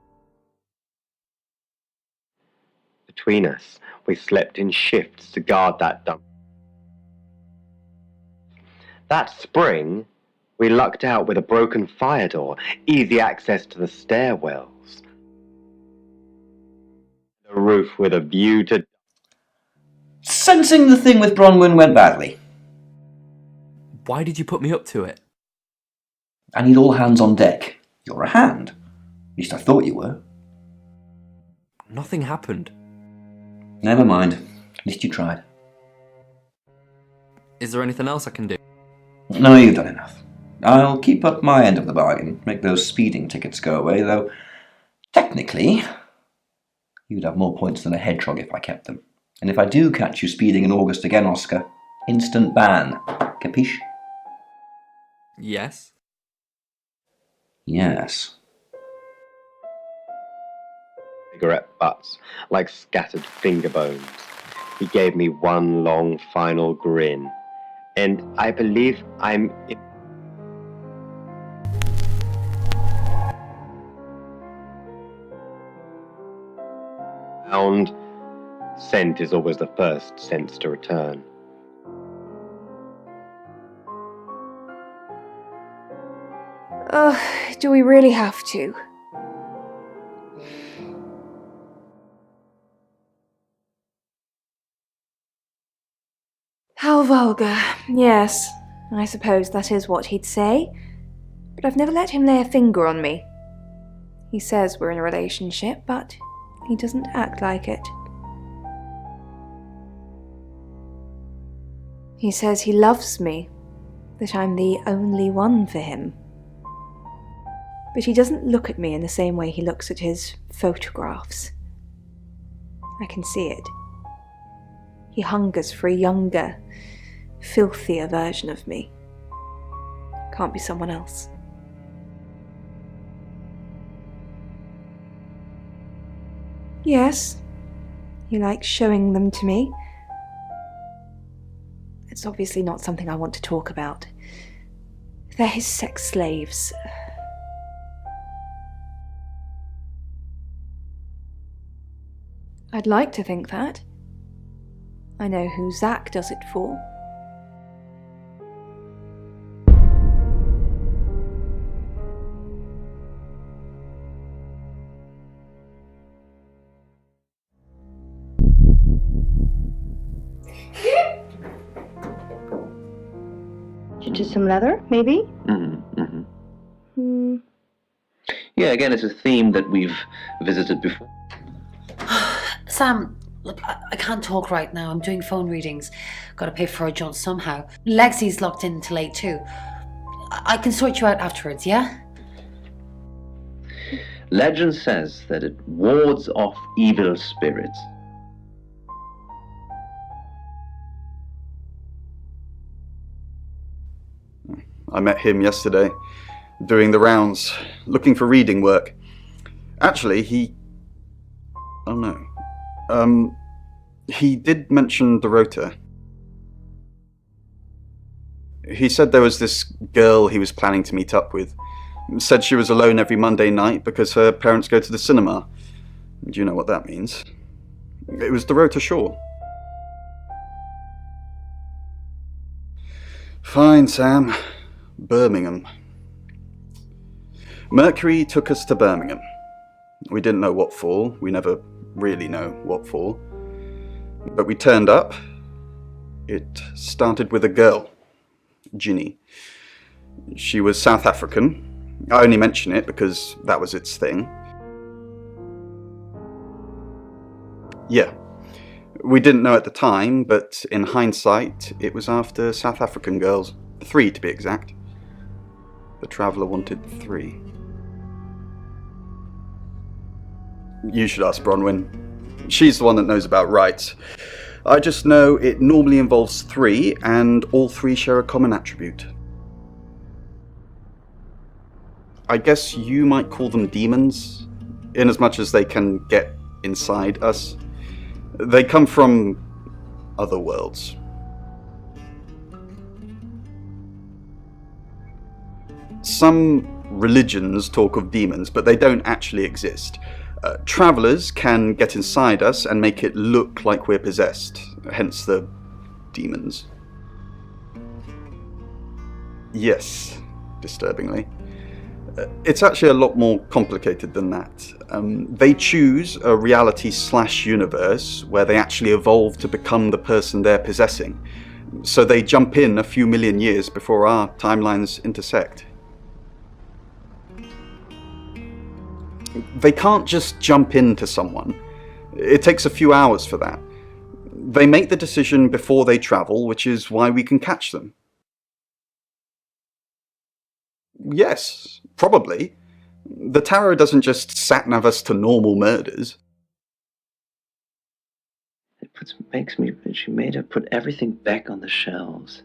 Between us, we slept in shifts to guard that dump. That spring, we lucked out with a broken fire door, easy access to the stairwells. The roof with a view to... Sensing the thing with Bronwyn went badly. Why did you put me up to it? I need all hands on deck. You're a hand. At least I thought you were. Nothing happened. Never mind. At least you tried. Is there anything else I can do? No, you've done enough. I'll keep up my end of the bargain, make those speeding tickets go away, though technically you'd have more points than a hedgehog if I kept them. And if I do catch you speeding in August again, Oscar, instant ban. Capiche? Yes. Yes. Cigarette butts, like scattered finger bones. He gave me one long final grin. And I believe I'm... Sound. Scent is always the first sense to return. Do we really have to? How vulgar. Yes, I suppose that is what he'd say. But I've never let him lay a finger on me. He says we're in a relationship, but he doesn't act like it. He says he loves me. that I'm the only one for him. But he doesn't look at me in the same way he looks at his photographs. I can see it. He hungers for a younger, filthier version of me. Can't be someone else. Yes, he likes showing them to me. It's obviously not something I want to talk about. They're his sex slaves. I'd like to think that. I know who Zach does it for. Just some leather, maybe? Yeah, again, it's a theme that we've visited before. Sam, look, I can't talk right now. I'm doing phone readings. Gotta pay for a jaunt somehow. Lexi's locked in till 8 too. I can sort you out afterwards, yeah? Legend says that it wards off evil spirits. I met him yesterday, doing the rounds, looking for reading work. Actually, he did mention Dorota. He said there was this girl he was planning to meet up with. Said she was alone every Monday night because her parents go to the cinema. Do you know what that means? It was Dorota Shaw. Fine, Sam. Birmingham. Mercury took us to Birmingham. We didn't know what for. We never really know what for. But we turned up. It started with a girl, Ginny. She was South African. I only mention it because that was its thing. Yeah. We didn't know at the time, but in hindsight, it was after South African girls. 3 to be exact. The Traveller wanted 3. You should ask Bronwyn. She's the one that knows about rights. I just know it normally involves 3, and all 3 share a common attribute. I guess you might call them demons, in as much as they can get inside us. They come from other worlds. Some religions talk of demons, but they don't actually exist. Travellers can get inside us and make it look like we're possessed, hence the demons. Yes, disturbingly. It's actually a lot more complicated than that. They choose a reality/universe where they actually evolve to become the person they're possessing. So they jump in a few million years before our timelines intersect. They can't just jump into someone. It takes a few hours for that. They make the decision before they travel, which is why we can catch them. Yes, probably. The tarot doesn't just sat-nav us to normal murders. Makes me... She made her put everything back on the shelves.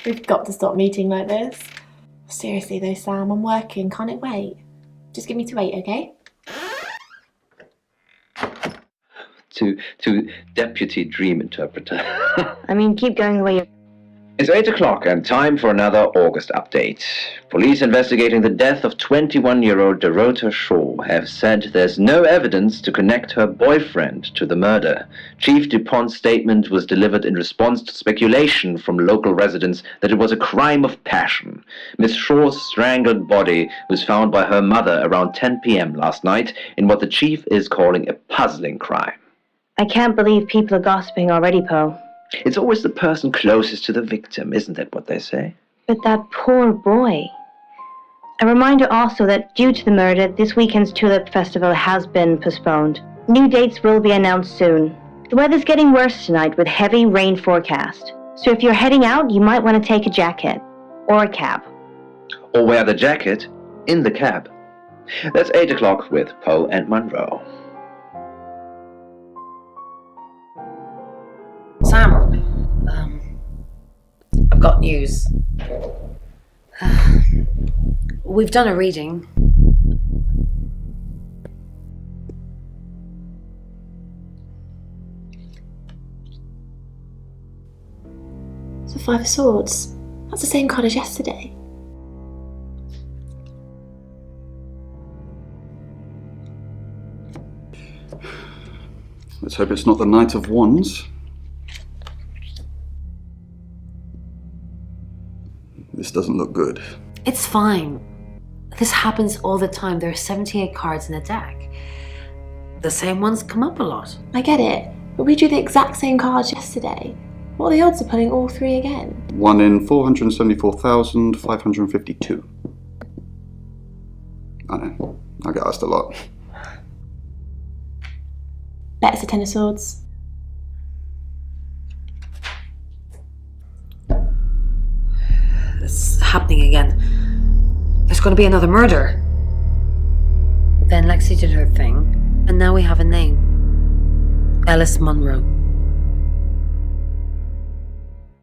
We've got to stop meeting like this. Seriously though, Sam, I'm working. Can't it wait? Just give me to 8, okay? To Deputy Dream Interpreter. I mean, keep going the way you're... It's 8 o'clock and time for another August update. Police investigating the death of 21-year-old Dorota Shaw have said there's no evidence to connect her boyfriend to the murder. Chief DuPont's statement was delivered in response to speculation from local residents that it was a crime of passion. Miss Shaw's strangled body was found by her mother around 10 p.m. last night in what the chief is calling a puzzling crime. I can't believe people are gossiping already, Poe. It's always the person closest to the victim, isn't that what they say? But that poor boy. A reminder also that due to the murder, this weekend's Tulip Festival has been postponed. New dates will be announced soon. The weather's getting worse tonight with heavy rain forecast. So if you're heading out, you might want to take a jacket. Or a cab. Or wear the jacket in the cab. That's 8 o'clock with Poe and Monroe. Sam, I've got news. We've done a reading. It's the Five of Swords. That's the same card as yesterday. Let's hope it's not the Knight of Wands. This doesn't look good. It's fine. This happens all the time. There are 78 cards in a deck. The same ones come up a lot. I get it, but we drew the exact same cards yesterday. What are the odds of pulling all three again? 1 in 474,552. I know. I get asked a lot. Bet it's a Ten of Swords. It's happening again. There's going to be another murder. Then Lexi did her thing, and now we have a name. Alice Munro.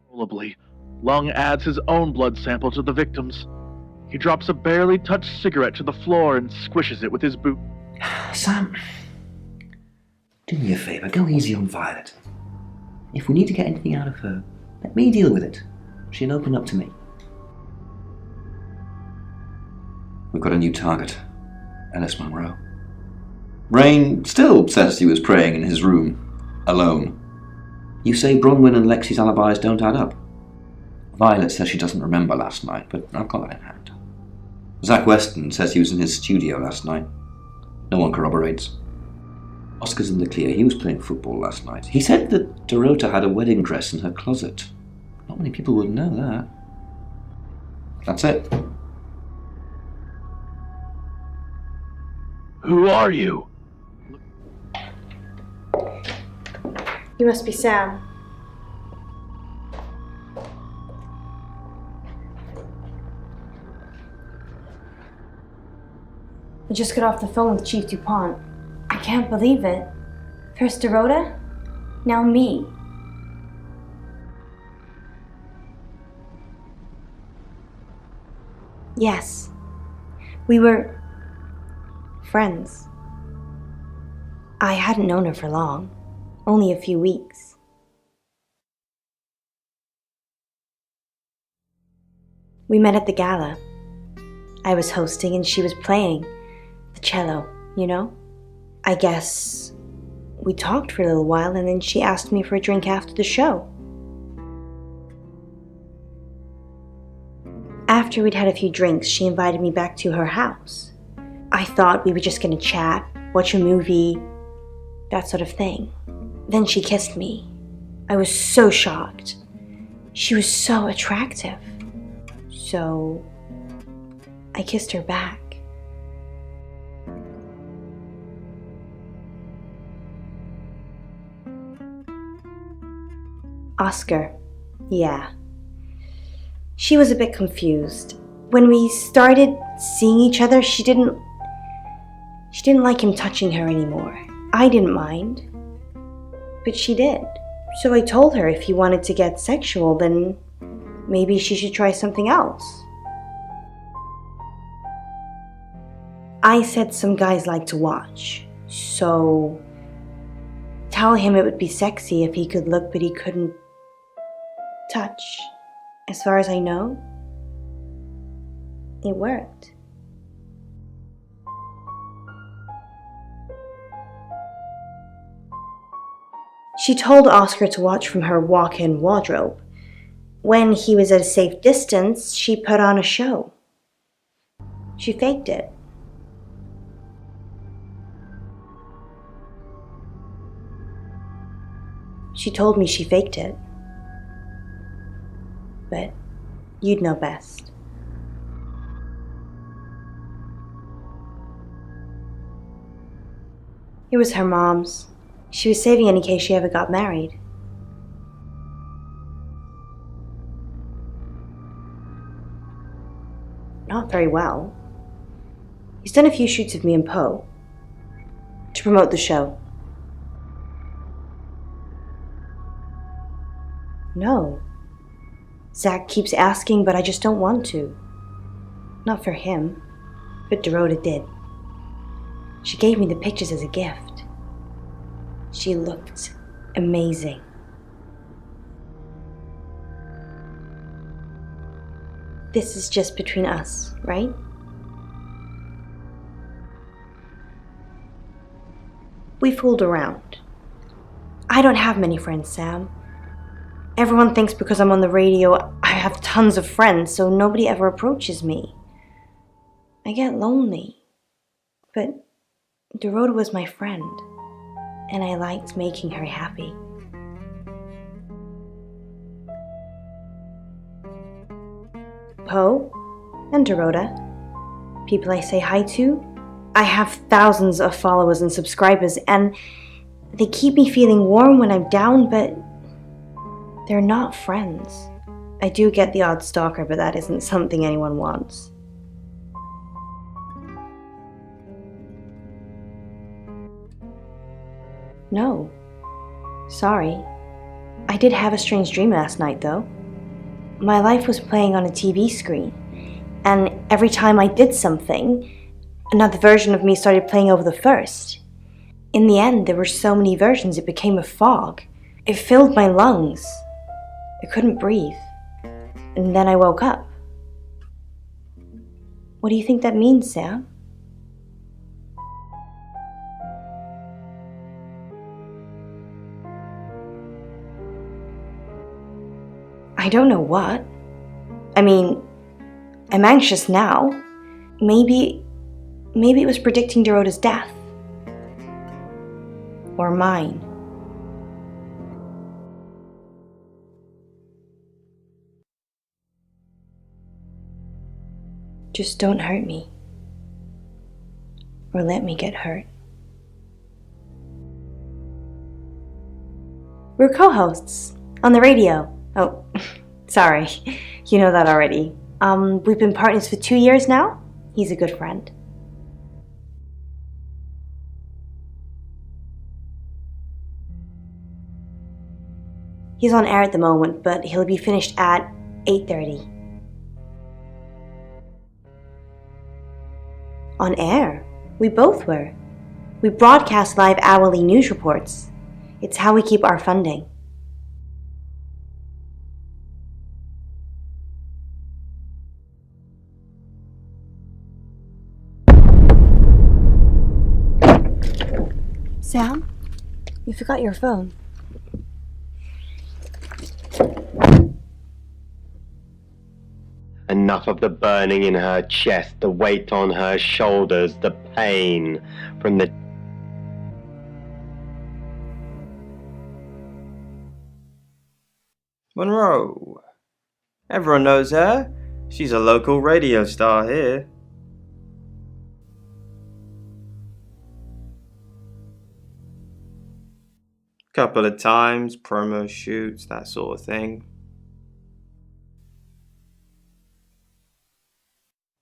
Controllably, Lung adds his own blood sample to the victim's. He drops a barely touched cigarette to the floor and squishes it with his boot. Sam, do me a favour, go easy on Violet. If we need to get anything out of her, let me deal with it. She'll open up to me. We've got a new target, Alice Munro. Rain still says he was praying in his room, alone. You say Bronwyn and Lexi's alibis don't add up. Violet says she doesn't remember last night, but I've got that in hand. Zach Weston says he was in his studio last night. No one corroborates. Oscar's in the clear. He was playing football last night. He said that Dorota had a wedding dress in her closet. Not many people would know that. That's it. Who are you? You must be Sam. I just got off the phone with Chief DuPont. I can't believe it. First Dorota, now me. Yes, we were friends. I hadn't known her for long, only a few weeks. We met at the gala. I was hosting and she was playing the cello, you know? I guess we talked for a little while and then she asked me for a drink after the show. After we'd had a few drinks, she invited me back to her house. I thought we were just gonna chat, watch a movie, that sort of thing. Then she kissed me. I was so shocked. She was so attractive. So I kissed her back. Oscar, yeah. She was a bit confused. When we started seeing each other, she didn't like him touching her anymore. I didn't mind, but she did. So I told her if he wanted to get sexual, then maybe she should try something else. I said some guys like to watch, so tell him it would be sexy if he could look but he couldn't touch. As far as I know, it worked. She told Oscar to watch from her walk-in wardrobe. When he was at a safe distance, she put on a show. She faked it. She told me she faked it. But you'd know best. It was her mom's. She was saving it in case she ever got married. not very well. He's done a few shoots of me and Poe to promote the show. No. Zach keeps asking, but I just don't want to. Not for him, but Dorota did. She gave me the pictures as a gift. She looked amazing. This is just between us, right? We fooled around. I don't have many friends, Sam. Everyone thinks because I'm on the radio, I have tons of friends, so nobody ever approaches me. I get lonely. But Dorota was my friend, and I liked making her happy. Poe and Dorota, people I say hi to. I have thousands of followers and subscribers, and they keep me feeling warm when I'm down, but they're not friends. I do get the odd stalker, but that isn't something anyone wants. No. Sorry. I did have a strange dream last night, though. My life was playing on a TV screen, and every time I did something, another version of me started playing over the first. In the end, there were so many versions it became a fog. It filled my lungs. I couldn't breathe. And then I woke up. What do you think that means, Sam? I don't know what. I mean, I'm anxious now. Maybe it was predicting Dorota's death. Or mine. Just don't hurt me. Or let me get hurt. We're co-hosts on the radio. Oh, sorry. You know that already. We've been partners for 2 years now. He's a good friend. He's on air at the moment, but he'll be finished at 8:30. On air? We both were. We broadcast live hourly news reports. It's how we keep our funding. Sam, you forgot your phone. Enough of the burning in her chest, the weight on her shoulders, the pain from the... Monroe. Everyone knows her. She's a local radio star here. Couple of times, promo shoots, that sort of thing.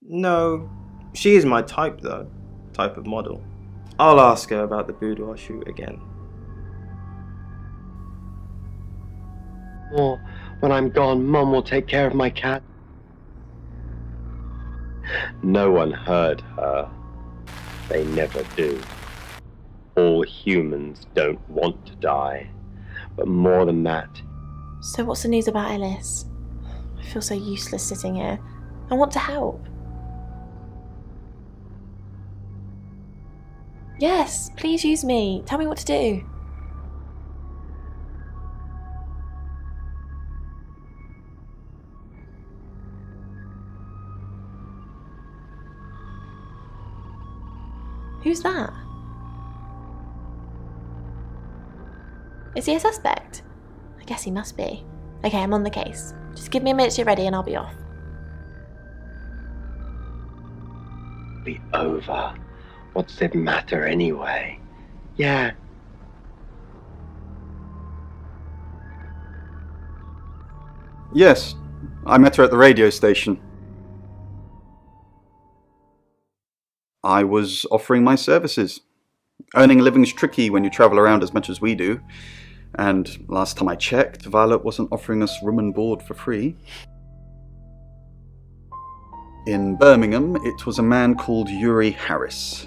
No, she is my type though. Type of model. I'll ask her about the boudoir shoot again. Or when I'm gone, Mum will take care of my cat. No one heard her. They never do. All humans don't want to die. But more than that... So what's the news about Ellis? I feel so useless sitting here. I want to help. Yes, please use me. Tell me what to do. Who's that? Is he a suspect? I guess he must be. Okay, I'm on the case. Just give me a minute to get ready and I'll be off. Be over. What's it matter anyway? Yeah. Yes, I met her at the radio station. I was offering my services. Earning a living's tricky when you travel around as much as we do. And last time I checked, Violet wasn't offering us room and board for free. In Birmingham, it was a man called Yuri Harris.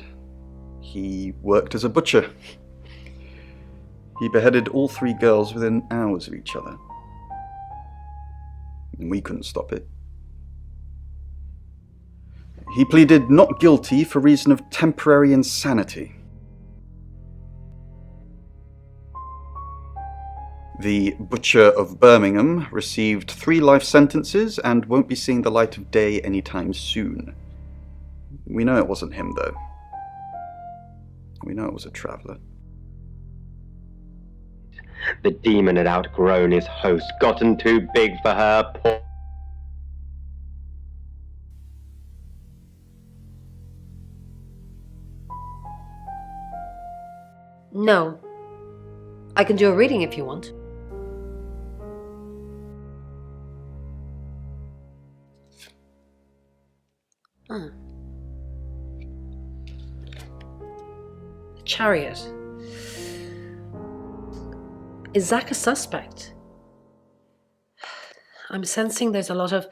He worked as a butcher. He beheaded all 3 girls within hours of each other. And we couldn't stop it. He pleaded not guilty for reason of temporary insanity. The Butcher of Birmingham received 3 life sentences and won't be seeing the light of day anytime soon. We know it wasn't him, though. We know it was a traveller. The demon had outgrown his host, gotten too big for her. Poor... No. I can do a reading if you want. The Chariot. Is Zach a suspect? I'm sensing there's a lot of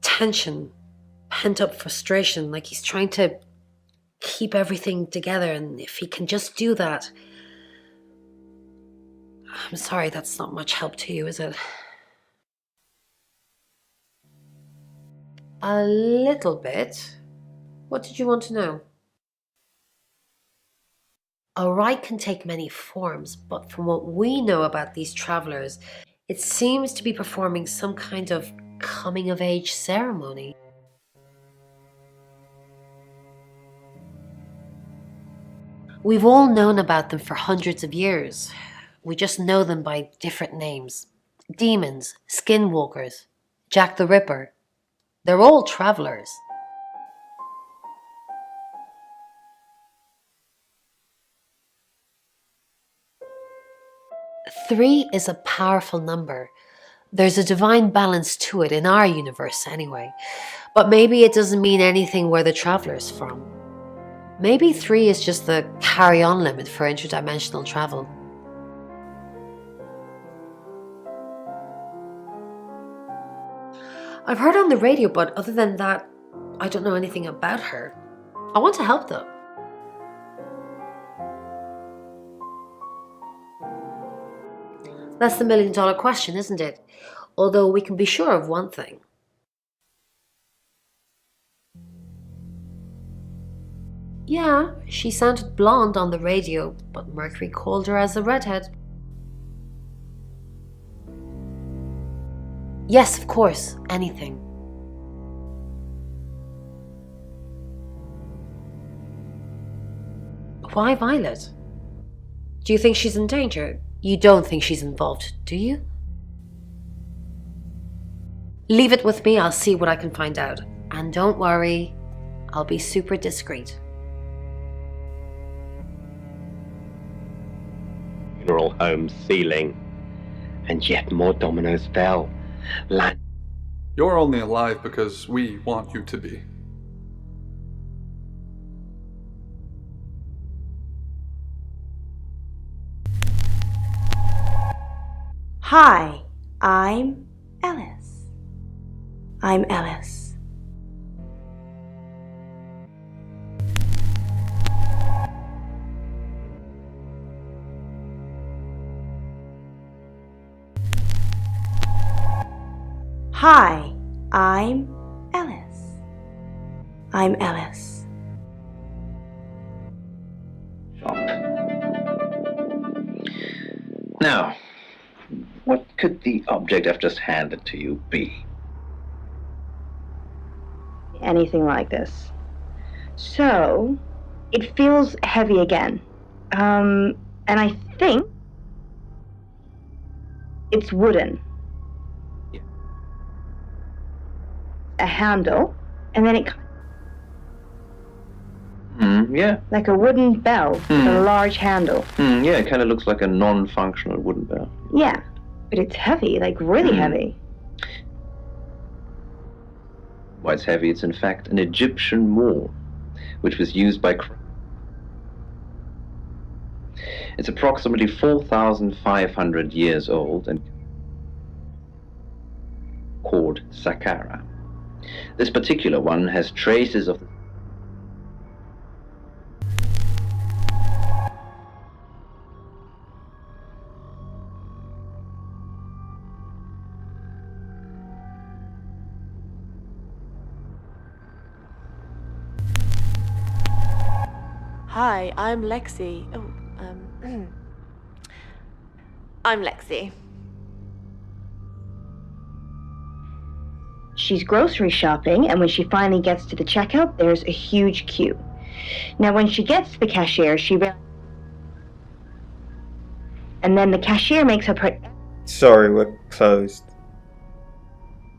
tension, pent-up frustration, like he's trying to keep everything together, and if he can just do that... I'm sorry, that's not much help to you, is it? A little bit. What did you want to know? A rite can take many forms, but from what we know about these travelers, it seems to be performing some kind of coming-of-age ceremony. We've all known about them for hundreds of years. We just know them by different names. Demons, skinwalkers, Jack the Ripper. They're all travelers. Three is a powerful number. There's a divine balance to it in our universe anyway. But maybe it doesn't mean anything where the traveler's from. Maybe 3 is just the carry-on limit for interdimensional travel. I've heard on the radio, but other than that, I don't know anything about her. I want to help though. That's the million-dollar question, isn't it? Although we can be sure of one thing. Yeah, she sounded blonde on the radio, but Mercury called her as a redhead. Yes, of course, anything. Why Violet? Do you think she's in danger? You don't think she's involved, do you? Leave it with me, I'll see what I can find out. And don't worry, I'll be super discreet. Funeral home ceiling. And yet more dominoes fell. You're only alive because we want you to be. Hi, I'm Ellis. I'm Ellis. Hi, I'm Ellis. I'm Ellis. Now, what could the object I've just handed to you be? Anything like this. So, it feels heavy again. And I think it's wooden. A handle, and then it... Yeah. Like a wooden bell with a large handle. Yeah, it kind of looks like a non-functional wooden bell. Yeah, but it's heavy, like really heavy. Why it's heavy, it's in fact an Egyptian wall. which was used by It's approximately 4,500 years old and called Saqqara. This particular one has traces of Hi, I'm Lexi. I'm Lexi. She's grocery shopping, and when she finally gets to the checkout, there's a huge queue. Now, when she gets to the cashier, and then the cashier makes her put... Sorry, we're closed.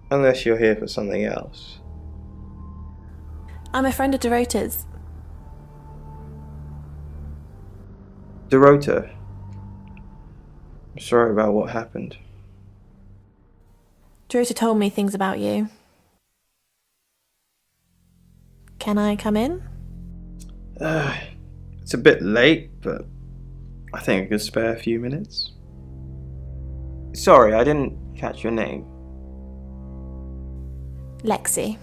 Unless you're here for something else. I'm a friend of Dorota's. Dorota, I'm sorry about what happened. Dorota told me things about you. Can I come in? It's a bit late, but I think I could spare a few minutes. Sorry, I didn't catch your name. Lexi.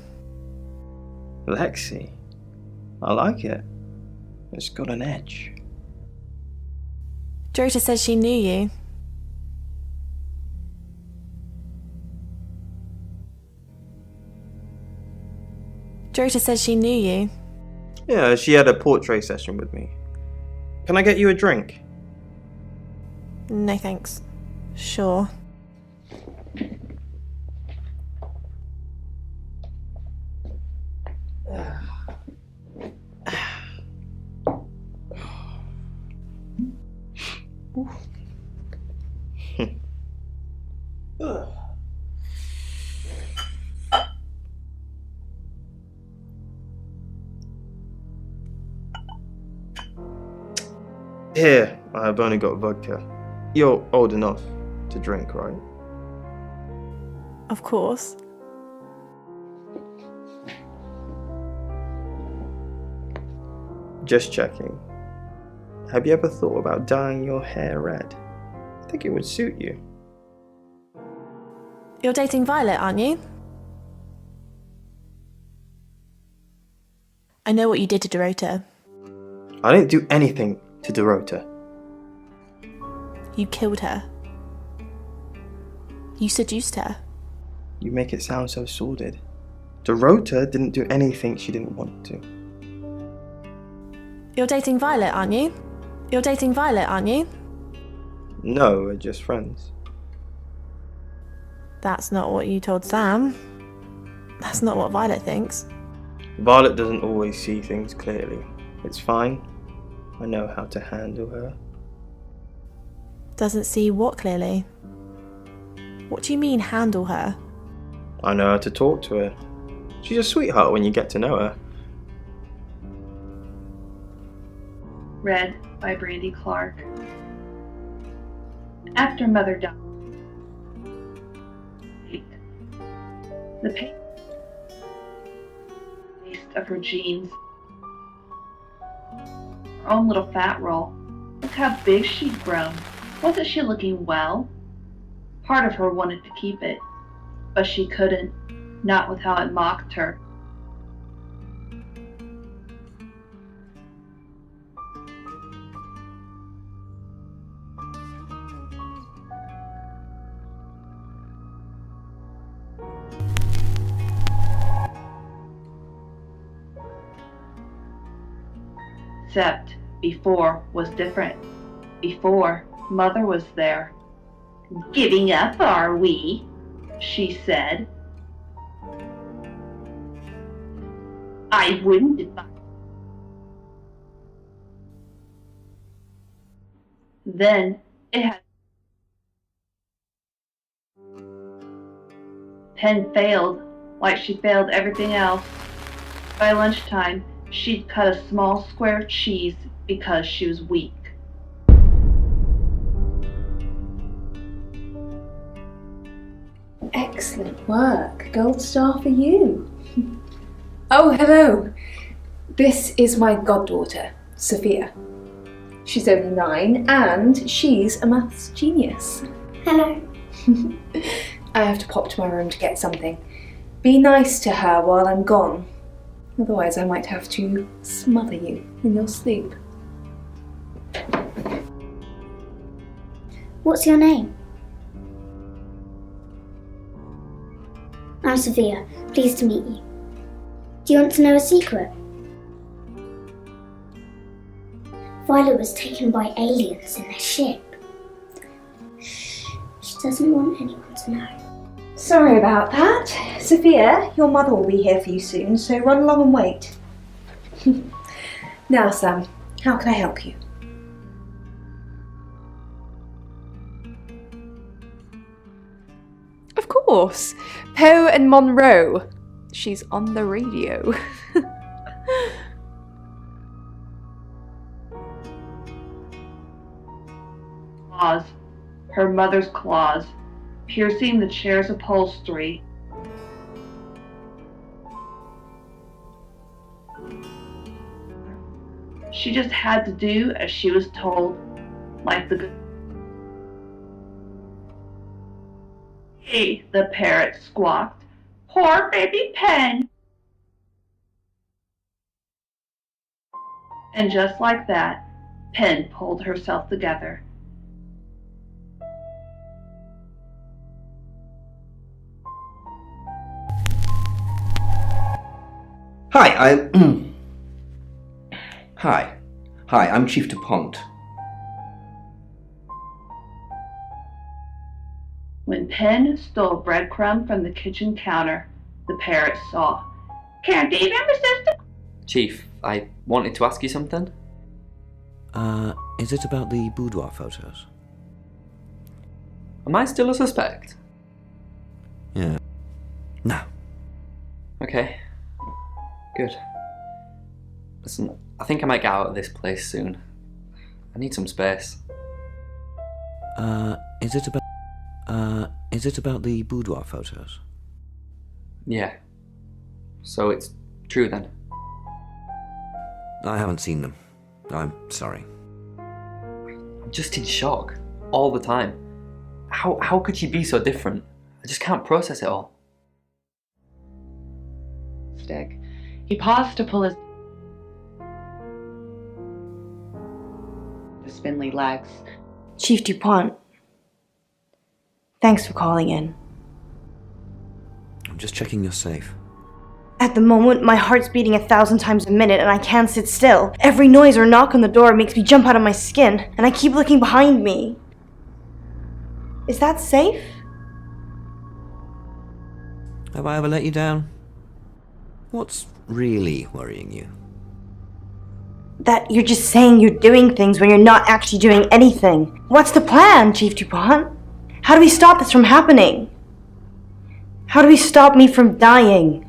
Lexi? I like it. It's got an edge. Dorota said she knew you. Dorota said she knew you. Yeah, she had a portrait session with me. Can I get you a drink? No thanks. Sure. Here, I've only got vodka. You're old enough to drink, right? Of course. Just checking. Have you ever thought about dyeing your hair red? I think it would suit you. You're dating Violet, aren't you? I know what you did to Dorota. I didn't do anything to Dorota. You killed her. You seduced her. You make it sound so sordid. Dorota didn't do anything she didn't want to. You're dating Violet, aren't you? You're dating Violet, aren't you? No, we're just friends. That's not what you told Sam. That's not what Violet thinks. Violet doesn't always see things clearly. It's fine. I know how to handle her. Doesn't see what clearly? What do you mean, handle her? I know how to talk to her. She's a sweetheart when you get to know her. Read by Brandy Clark. After Mother died, the pain of her jeans, her own little fat roll. Look how big she'd grown. Wasn't she looking well? Part of her wanted to keep it, but she couldn't, not with how it mocked her. Except before was different. Before, Mother was there. Giving up, are we? She said. I wouldn't if I... Then it had... Pen failed, like she failed everything else. By lunchtime, she'd cut a small square of cheese because she was weak. Excellent work. Gold star for you. Oh, hello. This is my goddaughter, Sophia. She's only 9 and she's a maths genius. Hello. I have to pop to my room to get something. Be nice to her while I'm gone. Otherwise I might have to smother you in your sleep. What's your name? I'm Sophia. Pleased to meet you. Do you want to know a secret? Violet was taken by aliens in their ship. Shh. She doesn't want anyone to know. Sorry about that. Sophia, your mother will be here for you soon, so run along and wait. Now, Sam, how can I help you? Of course. Poe and Monroe. She's on the radio. Claws. Her mother's claws, piercing the chair's upholstery. She just had to do as she was told, like the Hey, the parrot squawked. Poor baby Pen. And just like that, Pen pulled herself together. Hi, Hi, I'm Chief DuPont. When Pen stole a breadcrumb from the kitchen counter, the parrot saw. Can't even resist it. Chief, I wanted to ask you something. Is it about the boudoir photos? Am I still a suspect? Yeah. No. Okay. Good. Listen, I think I might get out of this place soon. I need some space. Is it about the boudoir photos? Yeah. So it's true then? I haven't seen them. I'm sorry. I'm just in shock. All the time. How could she be so different? I just can't process it all. Stick. He paused to pull his spindly legs. Chief DuPont, thanks for calling in. I'm just checking you're safe. At the moment, my heart's beating 1,000 times a minute and I can't sit still. Every noise or knock on the door makes me jump out of my skin, and I keep looking behind me. Is that safe? Have I ever let you down? What's really worrying you? That you're just saying you're doing things when you're not actually doing anything. What's the plan, Chief DuPont? How do we stop this from happening? How do we stop me from dying?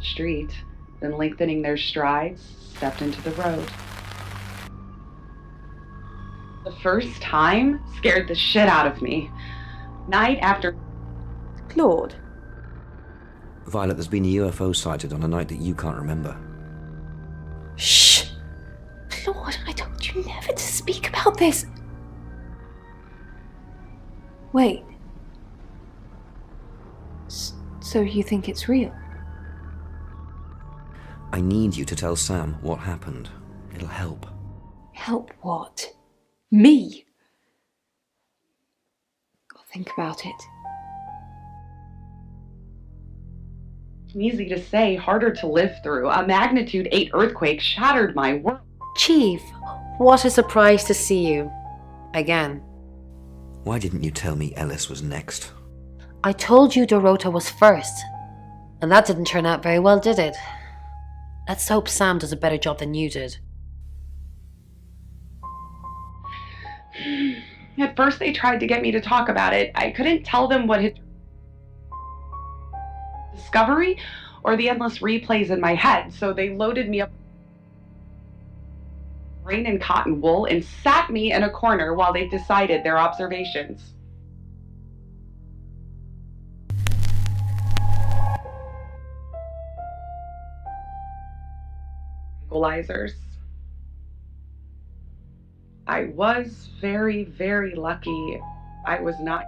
Street, then lengthening their strides, stepped into the road. The first time scared the shit out of me. Night after... Claude. Violet, there's been a UFO sighted on a night that you can't remember. Shh! Claude, I told you never to speak about this. Wait. So you think it's real? I need you to tell Sam what happened. It'll help. Help what? Me? I'll think about it. Easy to say, harder to live through. A magnitude 8 earthquake shattered my world. Chief, what a surprise to see you. Again. Why didn't you tell me Ellis was next? I told you Dorota was first. And that didn't turn out very well, did it? Let's hope Sam does a better job than you did. At first they tried to get me to talk about it. I couldn't tell them what had... Discovery or the endless replays in my head, so they loaded me up rain and cotton wool and sat me in a corner while they decided their observations. tranquilizers. I was very, very lucky. I was not.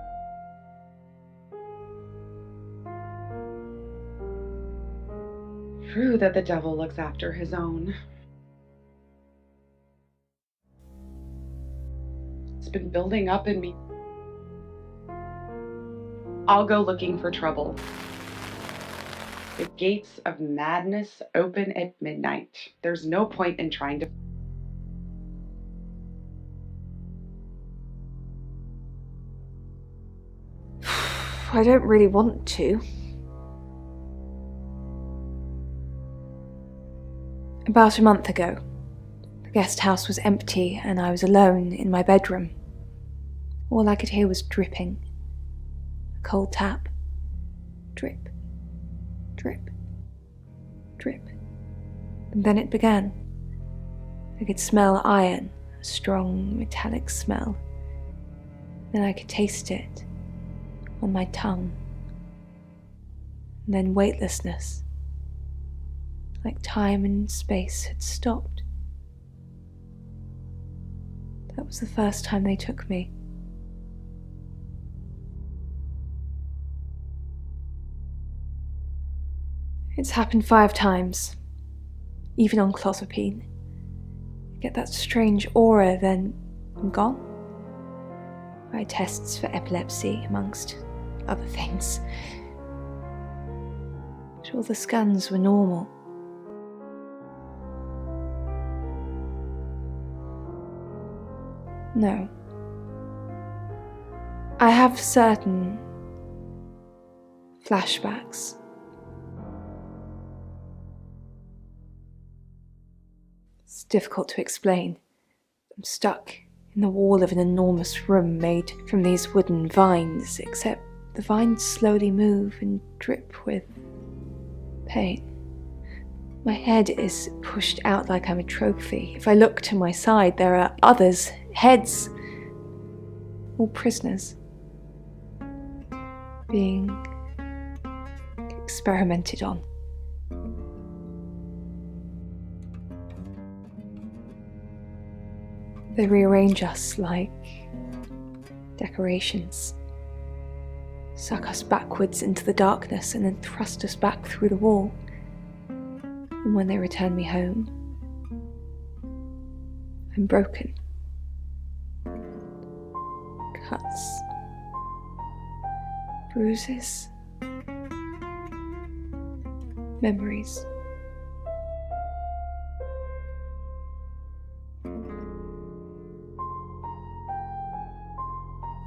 True that the devil looks after his own. It's been building up in me. I'll go looking for trouble. The gates of madness open at midnight. There's no point in trying to. I don't really want to. About a month ago, the guest house was empty and I was alone in my bedroom. All I could hear was dripping. A cold tap. Drip. Drip. Drip. And then it began. I could smell iron, a strong metallic smell. Then I could taste it on my tongue. And then weightlessness. Like time and space had stopped. That was the first time they took me. It's happened 5 times, even on clozapine. I get that strange aura, then I'm gone. I had tests for epilepsy, amongst other things. But all the scans were normal. No. I have certain flashbacks. It's difficult to explain. I'm stuck in the wall of an enormous room made from these wooden vines, except the vines slowly move and drip with pain. My head is pushed out like I'm a trophy. If I look to my side, there are others, heads, all prisoners, being experimented on. They rearrange us like decorations, suck us backwards into the darkness and then thrust us back through the wall. And when they return me home, I'm broken. Cuts, bruises, memories.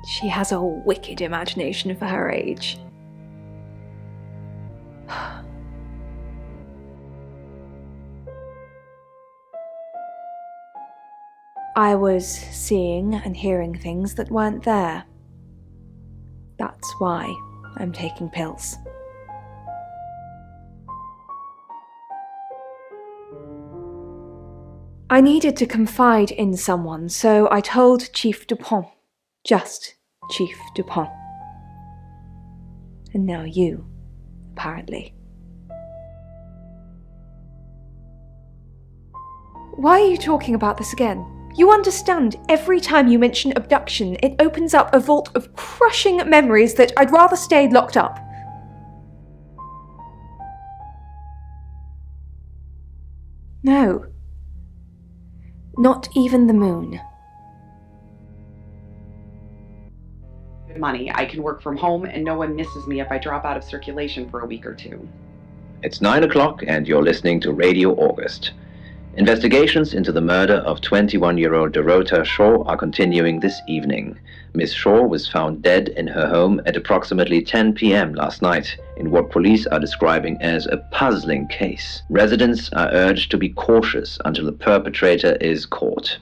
She has a wicked imagination for her age. I was seeing and hearing things that weren't there. That's why I'm taking pills. I needed to confide in someone, so I told Chief Dupont. Just Chief Dupont. And now you, apparently. Why are you talking about this again? You understand, every time you mention abduction, it opens up a vault of crushing memories that I'd rather stay locked up. No. Not even the moon. Money. I can work from home and no one misses me if I drop out of circulation for a week or 2. It's 9 o'clock and you're listening to Radio August. Investigations into the murder of 21-year-old Dorota Shaw are continuing this evening. Miss Shaw was found dead in her home at approximately 10 p.m. last night in what police are describing as a puzzling case. Residents are urged to be cautious until the perpetrator is caught.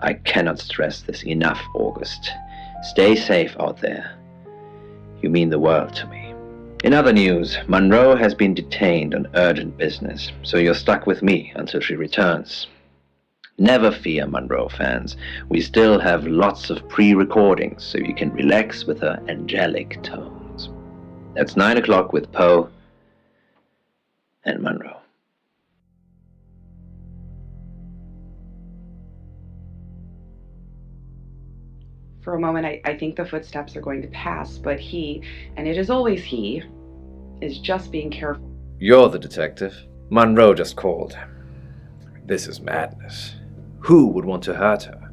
I cannot stress this enough, August. Stay safe out there. You mean the world to me. In other news, Monroe has been detained on urgent business, so you're stuck with me until she returns. Never fear, Monroe fans. We still have lots of pre-recordings, so you can relax with her angelic tones. That's 9 o'clock with Poe and Monroe. For a moment, I think the footsteps are going to pass, but he, and it is always he, is just being careful. You're the detective. Monroe just called. This is madness. Who would want to hurt her?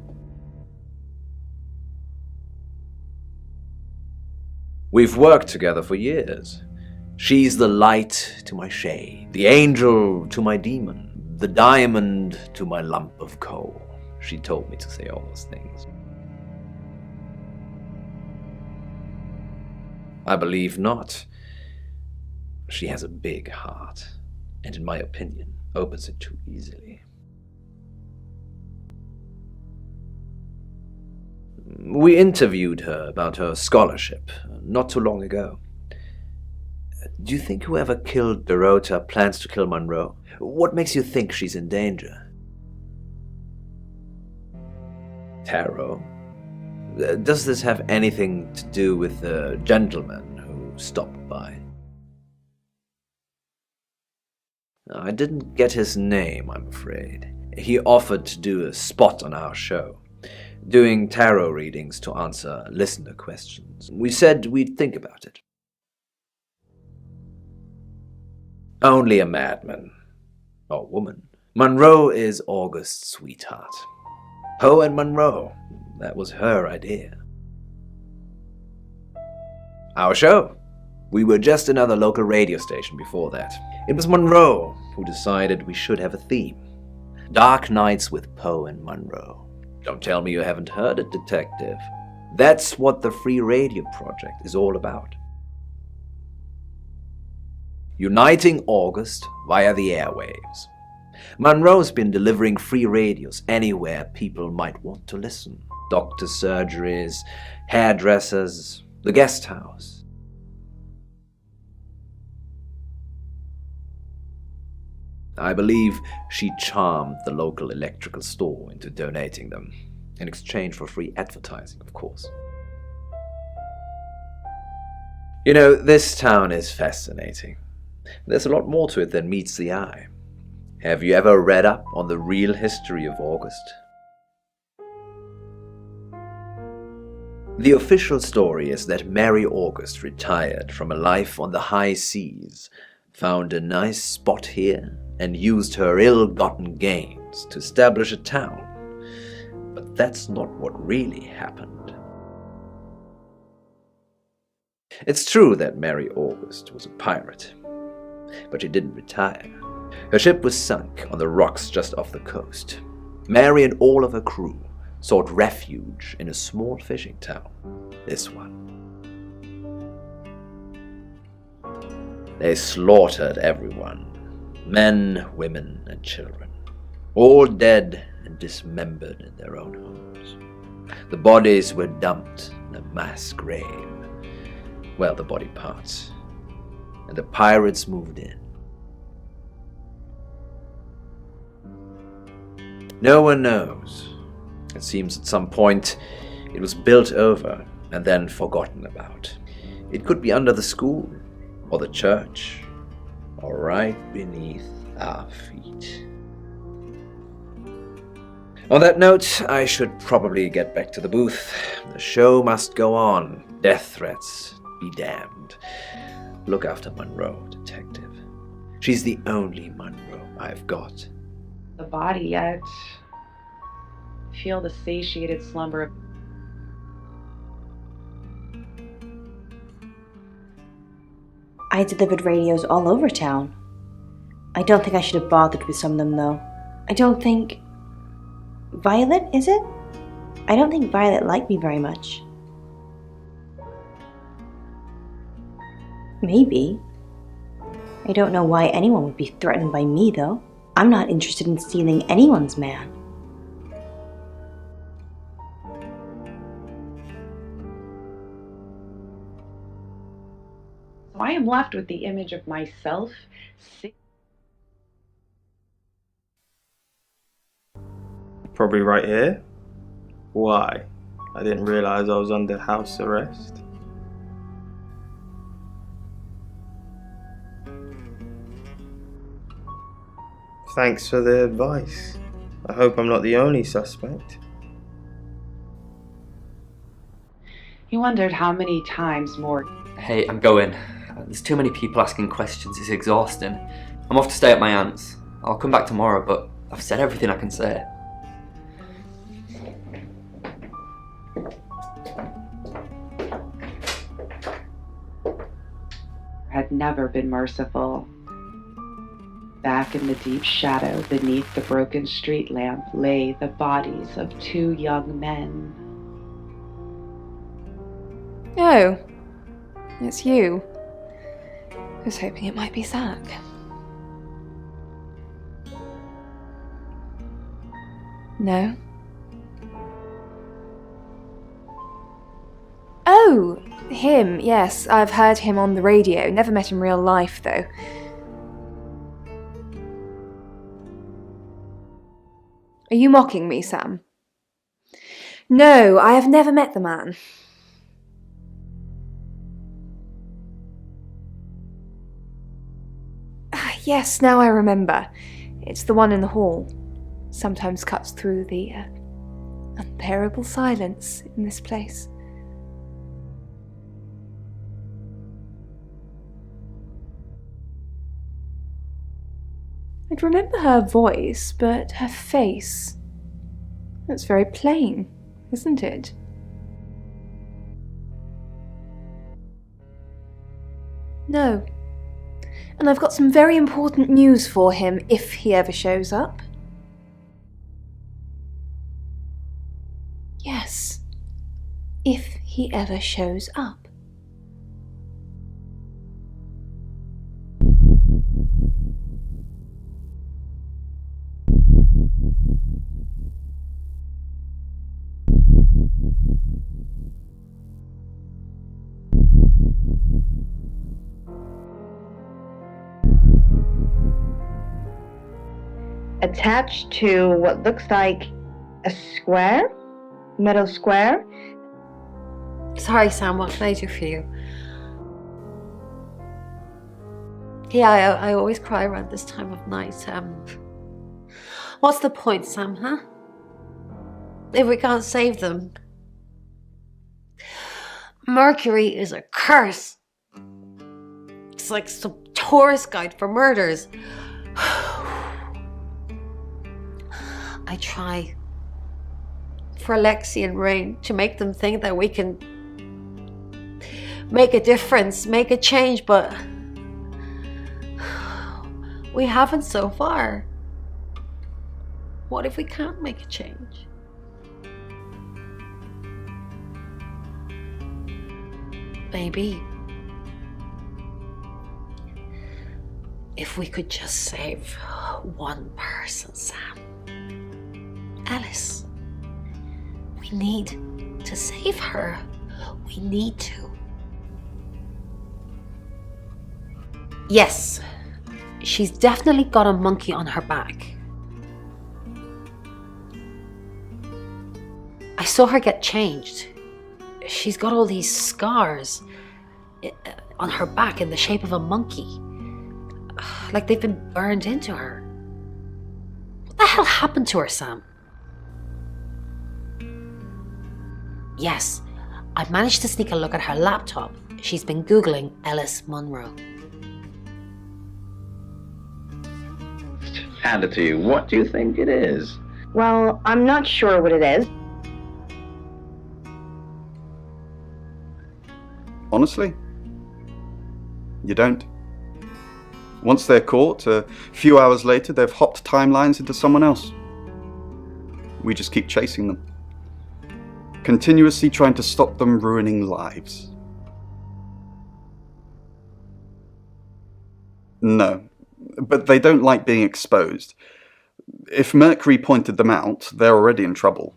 We've worked together for years. She's the light to my shade, the angel to my demon, the diamond to my lump of coal. She told me to say all those things. I believe not. She has a big heart, and in my opinion, opens it too easily. We interviewed her about her scholarship not too long ago. Do you think whoever killed Dorota plans to kill Monroe? What makes you think she's in danger? Tarot? Does this have anything to do with the gentleman who stopped by? I didn't get his name, I'm afraid. He offered to do a spot on our show, doing tarot readings to answer listener questions. We said we'd think about it. Only a madman. Or woman. Monroe is August's sweetheart. Poe and Monroe. That was her idea. Our show. We were just another local radio station before that. It was Monroe who decided we should have a theme. Dark Nights with Poe and Monroe. Don't tell me you haven't heard it, detective. That's what the Free Radio Project is all about. Uniting August via the airwaves. Monroe's been delivering free radios anywhere people might want to listen. Doctors' surgeries, hairdressers, the guest house. I believe she charmed the local electrical store into donating them, in exchange for free advertising, of course. You know, this town is fascinating. There's a lot more to it than meets the eye. Have you ever read up on the real history of August? The official story is that Mary August retired from a life on the high seas, found a nice spot here, and used her ill-gotten gains to establish a town. But that's not what really happened. It's true that Mary August was a pirate, but she didn't retire. Her ship was sunk on the rocks just off the coast. Mary and all of her crew sought refuge in a small fishing town, this one. They slaughtered everyone, men, women, and children, all dead and dismembered in their own homes. The bodies were dumped in a mass grave. Well, the body parts. And the pirates moved in. No one knows. It seems at some point it was built over and then forgotten about. It could be under the school, or the church, or right beneath our feet. On that note, I should probably get back to the booth. The show must go on. Death threats be damned. Look after Monroe, detective. She's the only Monroe I've got. The body yet. Feel the satiated slumber. I delivered radios all over town. I don't think I should have bothered with some of them, though. I don't think... Violet, is it? I don't think Violet liked me very much. Maybe. I don't know why anyone would be threatened by me, though. I'm not interested in stealing anyone's man. So I am left with the image of myself. Probably right here. Why? I didn't realize I was under house arrest. Thanks for the advice. I hope I'm not the only suspect. He wondered how many times more. Hey, I'm going. There's too many people asking questions, it's exhausting. I'm off to stay at my aunt's. I'll come back tomorrow, but I've said everything I can say. Had never been merciful. Back in the deep shadow beneath the broken street lamp lay the bodies of 2 young men. Oh, it's you. I was hoping it might be Zach. No? Oh, him, yes. I've heard him on the radio. Never met in real life, though. Are you mocking me, Sam? No, I have never met the man. Yes, now I remember. It's the one in the hall. Sometimes cuts through the unbearable silence in this place. I'd remember her voice, but her face... That's very plain, isn't it? No. And I've got some very important news for him if he ever shows up. Yes. If he ever shows up. Attached to what looks like a square, metal square. Sorry, Sam, what can I do for you? Yeah, I always cry around this time of night. What's the point, Sam, huh? If we can't save them. Mercury is a curse. It's like some tourist guide for murders. I try for Alexi and Rain to make them think that we can make a difference, make a change, but we haven't so far. What if we can't make a change? Maybe if we could just save one person, Sam. Alice. We need to save her. We need to. Yes, she's definitely got a monkey on her back. I saw her get changed. She's got all these scars on her back in the shape of a monkey. Like they've been burned into her. What the hell happened to her, Sam? Yes, I managed to sneak a look at her laptop. She's been Googling Alice Munro. Hand it to you. What do you think it is? Well, I'm not sure what it is. Honestly, you don't. Once they're caught, a few hours later, they've hopped timelines into someone else. We just keep chasing them. Continuously trying to stop them ruining lives. No, but they don't like being exposed. If Mercury pointed them out, they're already in trouble.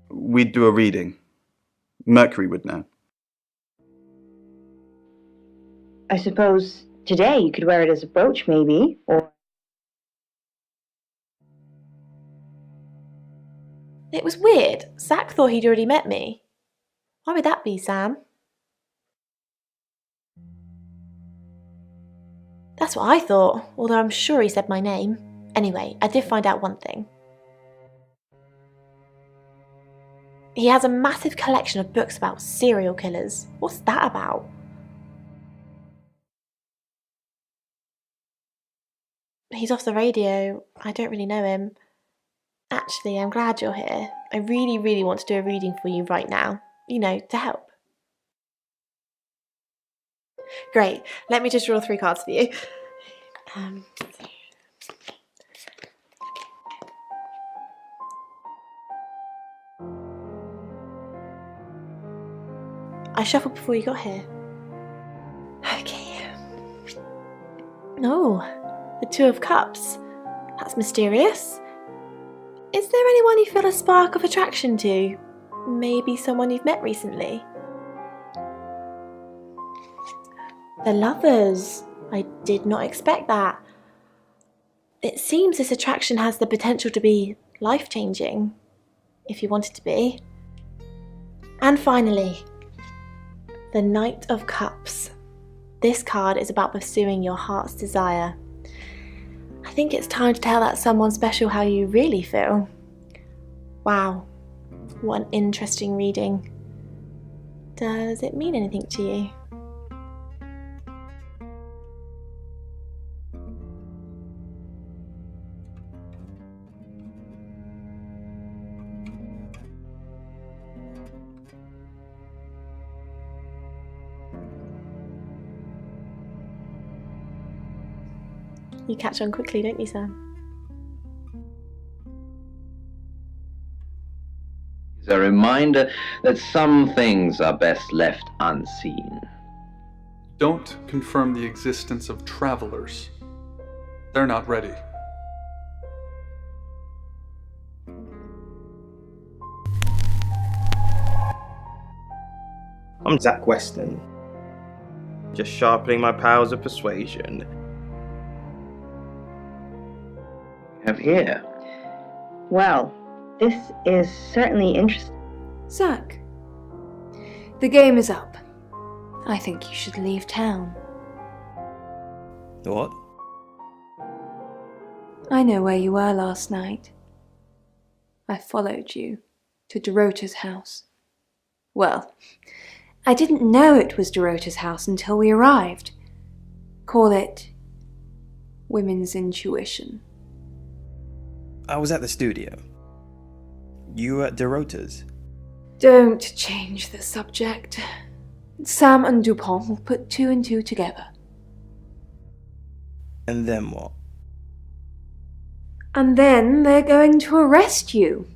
We'd do a reading. Mercury would know. I suppose today you could wear it as a brooch, maybe, or... It was weird. Zach thought he'd already met me. Why would that be, Sam? That's what I thought, although I'm sure he said my name. Anyway, I did find out one thing. He has a massive collection of books about serial killers. What's that about? He's off the radio. I don't really know him. Actually, I'm glad you're here. I really, really want to do a reading for you right now. You know, to help. Great. Let me just draw 3 cards for you. I shuffled before you got here. Okay. Oh, the 2 of Cups. That's mysterious. Is there anyone you feel a spark of attraction to? Maybe someone you've met recently? The Lovers. I did not expect that. It seems this attraction has the potential to be life-changing, if you want it to be. And finally, the Knight of Cups. This card is about pursuing your heart's desire. I think it's time to tell that someone special how you really feel. Wow, what an interesting reading. Does it mean anything to you? You catch on quickly, don't you, Sam? It's a reminder that some things are best left unseen. Don't confirm the existence of travelers. They're not ready. I'm Zach Weston. Just sharpening my powers of persuasion. Have here. Well, this is certainly interesting. Zach, the game is up. I think you should leave town. What? I know where you were last night. I followed you to Dorota's house. Well, I didn't know it was Dorota's house until we arrived. Call it women's intuition. I was at the studio. You were at Dorota's. Don't change the subject. Sam and Dupont will put 2 and 2 together. And then what? And then they're going to arrest you.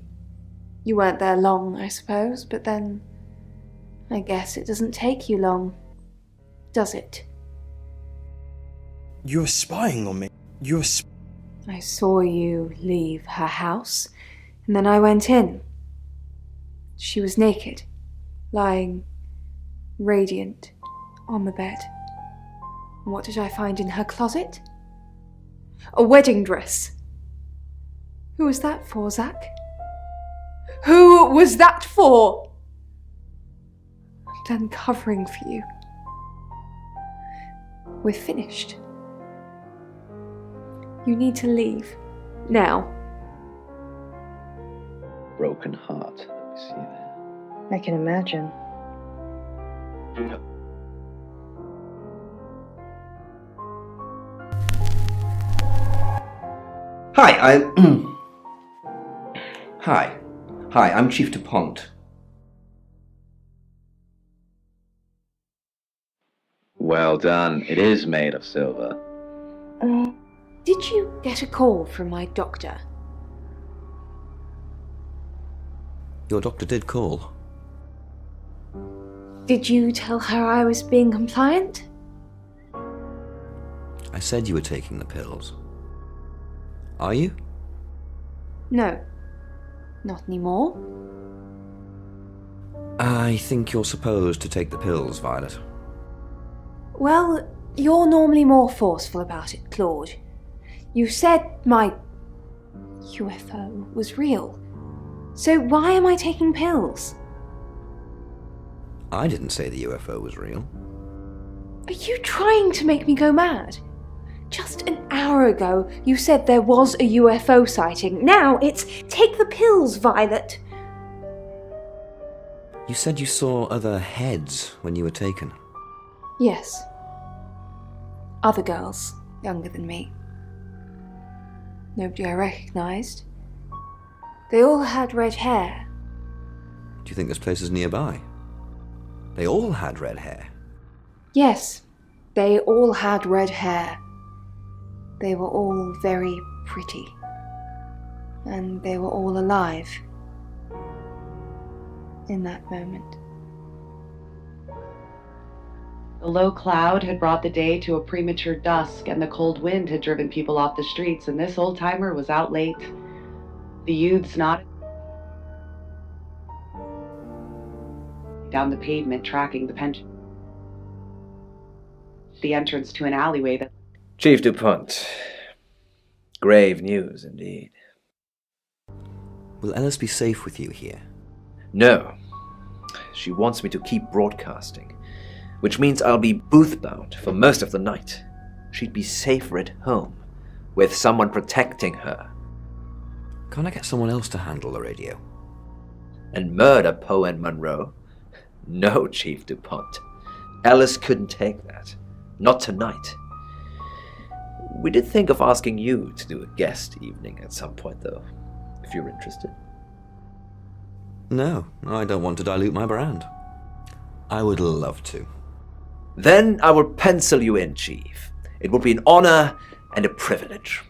You weren't there long, I suppose, but then I guess it doesn't take you long, does it? You're spying on me. I saw you leave her house, and then I went in. She was naked, lying radiant on the bed. What did I find in her closet? A wedding dress. Who was that for, Zach? Who was that for? I'm done covering for you. We're finished. You need to leave. Now. Broken heart. Let me see there. I can imagine. Hi, I'm Chief DuPont. Well done. It is made of silver. Did you get a call from my doctor? Your doctor did call. Did you tell her I was being compliant? I said you were taking the pills. Are you? No. Not anymore. I think you're supposed to take the pills, Violet. Well, you're normally more forceful about it, Claude. You said my UFO was real. So why am I taking pills? I didn't say the UFO was real. Are you trying to make me go mad? Just an hour ago, you said there was a UFO sighting. Now it's take the pills, Violet. You said you saw other heads when you were taken. Yes. Other girls, younger than me. Nobody I recognised. They all had red hair. Do you think this place is nearby? They all had red hair. Yes, they all had red hair. They were all very pretty. And they were all alive. In that moment. The low cloud had brought the day to a premature dusk, and the cold wind had driven people off the streets, and this old-timer was out late. The youths nodded down the pavement, tracking the pension. The entrance to an alleyway that... Chief DuPont. Grave news, indeed. Will Ellis be safe with you here? No. She wants me to keep broadcasting, which means I'll be booth-bound for most of the night. She'd be safer at home, with someone protecting her. Can't I get someone else to handle the radio? And murder Poe and Monroe? No, Chief DuPont. Ellis couldn't take that. Not tonight. We did think of asking you to do a guest evening at some point, though, if you're interested. No, I don't want to dilute my brand. I would love to. Then I will pencil you in, Chief. It would be an honor and a privilege.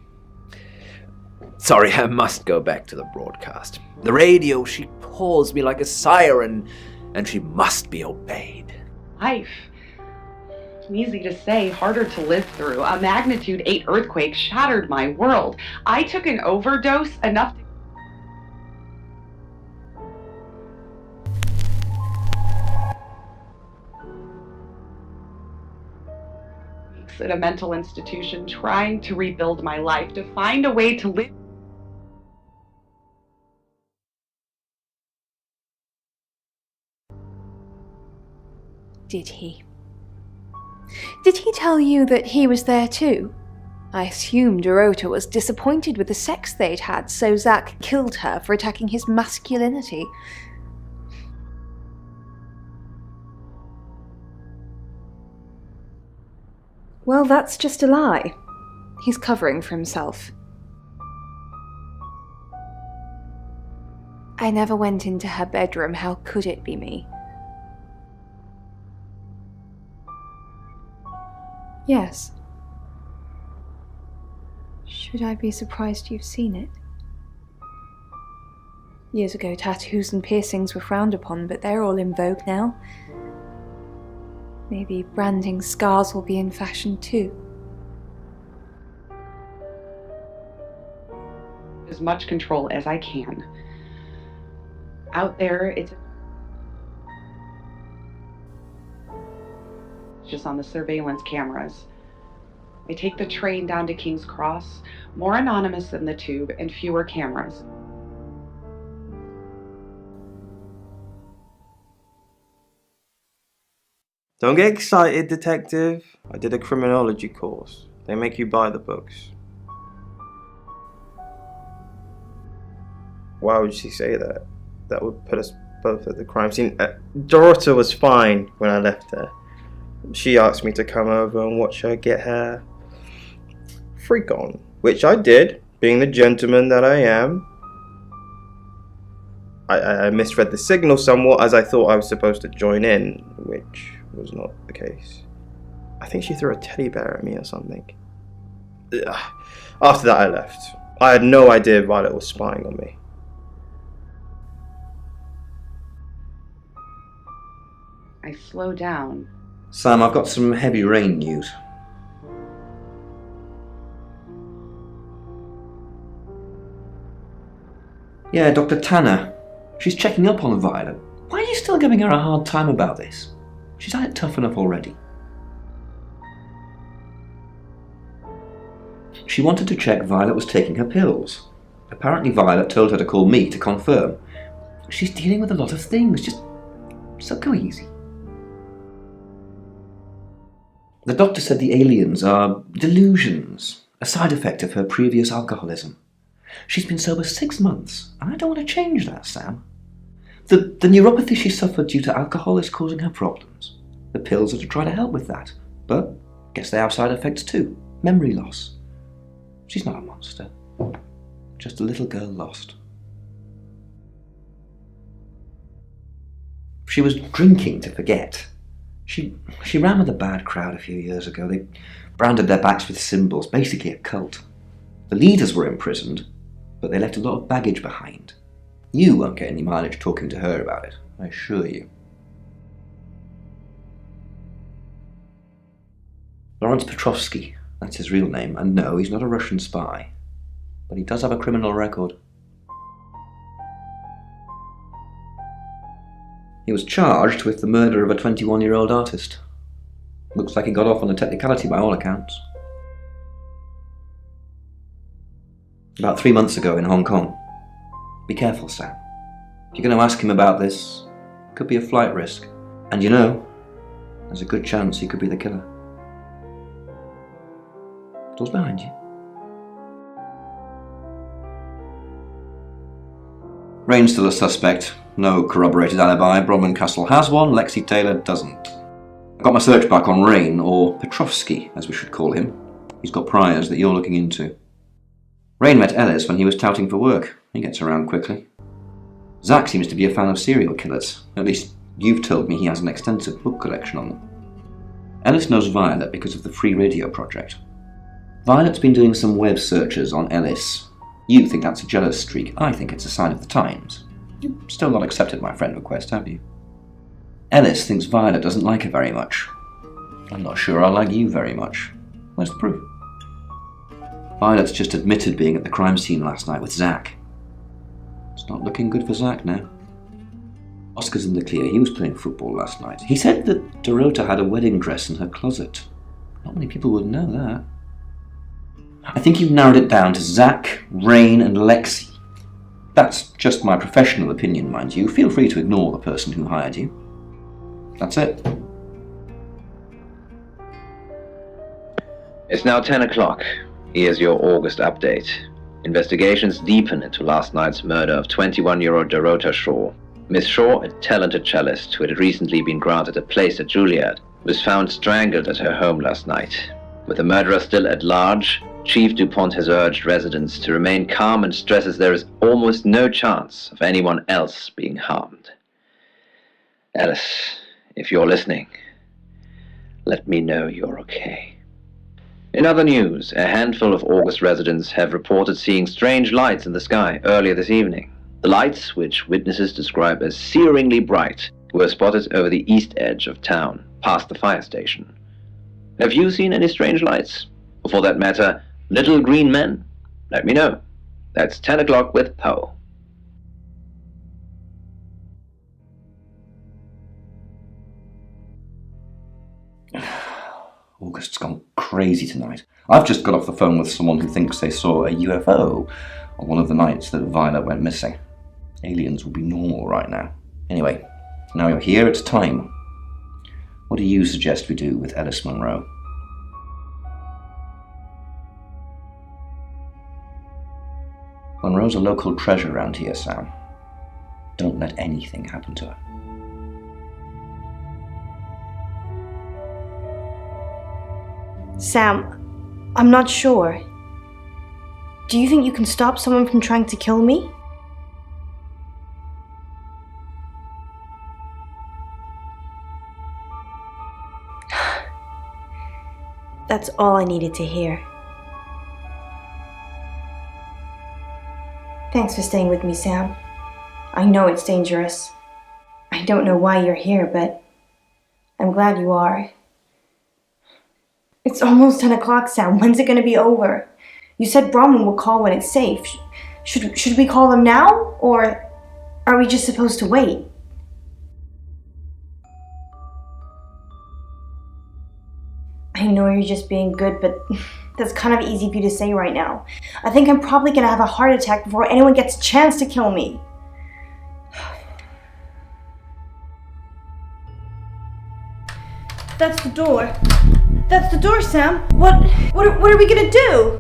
Sorry, I must go back to the broadcast. The radio, she calls me like a siren, and she must be obeyed. Life. Easy to say, harder to live through. A magnitude 8 earthquake shattered my world. I took an overdose enough to... in a mental institution, trying to rebuild my life, to find a way to live. Did he? Did he tell you that he was there too? I assumed Dorota was disappointed with the sex they'd had, so Zack killed her for attacking his masculinity. Well, that's just a lie. He's covering for himself. I never went into her bedroom. How could it be me? Yes. Should I be surprised you've seen it? Years ago, tattoos and piercings were frowned upon, but they're all in vogue now. Maybe branding scars will be in fashion too. As much control as I can. Out there, it's just on the surveillance cameras. I take the train down to King's Cross, more anonymous than the tube, and fewer cameras. Don't get excited, detective. I did a criminology course. They make you buy the books. Why would she say that? That would put us both at the crime scene. Dorota was fine when I left her. She asked me to come over and watch her get her freak on, which I did, being the gentleman that I am. I misread the signal somewhat, as I thought I was supposed to join in, which was not the case. I think she threw a teddy bear at me or something. After that I left. I had no idea Violet was spying on me. I slow down. Sam, I've got some heavy rain news. Yeah, Dr. Tanner. She's checking up on Violet. Why are you still giving her a hard time about this? She's had it tough enough already. She wanted to check Violet was taking her pills. Apparently Violet told her to call me to confirm. She's dealing with a lot of things, so go easy. The doctor said the aliens are delusions, a side effect of her previous alcoholism. She's been sober 6 months, and I don't want to change that, Sam. The neuropathy she suffered due to alcohol is causing her problems. The pills are to try to help with that. But guess they have side effects too. Memory loss. She's not a monster. Just a little girl lost. She was drinking to forget. She ran with a bad crowd a few years ago. They branded their backs with symbols, basically a cult. The leaders were imprisoned, but they left a lot of baggage behind. You won't get any mileage talking to her about it, I assure you. Lawrence Petrovsky, that's his real name, and no, he's not a Russian spy. But he does have a criminal record. He was charged with the murder of a 21-year-old artist. Looks like he got off on a technicality by all accounts. About 3 months ago in Hong Kong. Be careful, Sam. If you're going to ask him about this, it could be a flight risk. And you know, there's a good chance he could be the killer. Door's behind you. Rain's still a suspect. No corroborated alibi. Bronwyn Castle has one, Lexi Taylor doesn't. I got my search back on Rain, or Petrovsky, as we should call him. He's got priors that you're looking into. Rain met Ellis when he was touting for work. He gets around quickly. Zach seems to be a fan of serial killers. At least, you've told me he has an extensive book collection on them. Ellis knows Violet because of the Free Radio project. Violet's been doing some web searches on Ellis. You think that's a jealous streak. I think it's a sign of the times. You've still not accepted my friend request, have you? Ellis thinks Violet doesn't like her very much. I'm not sure I like you very much. Where's the proof? Violet's just admitted being at the crime scene last night with Zach. It's not looking good for Zach now. Oscar's in the clear. He was playing football last night. He said that Dorota had a wedding dress in her closet. Not many people would know that. I think you've narrowed it down to Zach, Rain, and Lexi. That's just my professional opinion, mind you. Feel free to ignore the person who hired you. That's it. It's now 10 o'clock. Here's your August update. Investigations deepen into last night's murder of 21-year-old Dorota Shaw. Miss Shaw, a talented cellist who had recently been granted a place at Juilliard, was found strangled at her home last night. With the murderer still at large, Chief DuPont has urged residents to remain calm and stresses there is almost no chance of anyone else being harmed. Alice, if you're listening, let me know you're okay. In other news, a handful of August residents have reported seeing strange lights in the sky earlier this evening. The lights, which witnesses describe as searingly bright, were spotted over the east edge of town, past the fire station. Have you seen any strange lights? Or for that matter, little green men? Let me know. That's 10 o'clock with Poe. August's gone crazy tonight. I've just got off the phone with someone who thinks they saw a UFO on one of the nights that Violet went missing. Aliens will be normal right now. Anyway, now you're here, it's time. What do you suggest we do with Ellis Monroe? Monroe's a local treasure around here, Sam. Don't let anything happen to her. Sam, I'm not sure. Do you think you can stop someone from trying to kill me? That's all I needed to hear. Thanks for staying with me, Sam. I know it's dangerous. I don't know why you're here, but I'm glad you are. It's almost 10 o'clock, Sam. When's it gonna be over? You said Bronwyn will call when it's safe. Should we call them now? Or are we just supposed to wait? I know you're just being good, but that's kind of easy for you to say right now. I think I'm probably gonna have a heart attack before anyone gets a chance to kill me. That's the door. That's the door, Sam. What are we gonna do?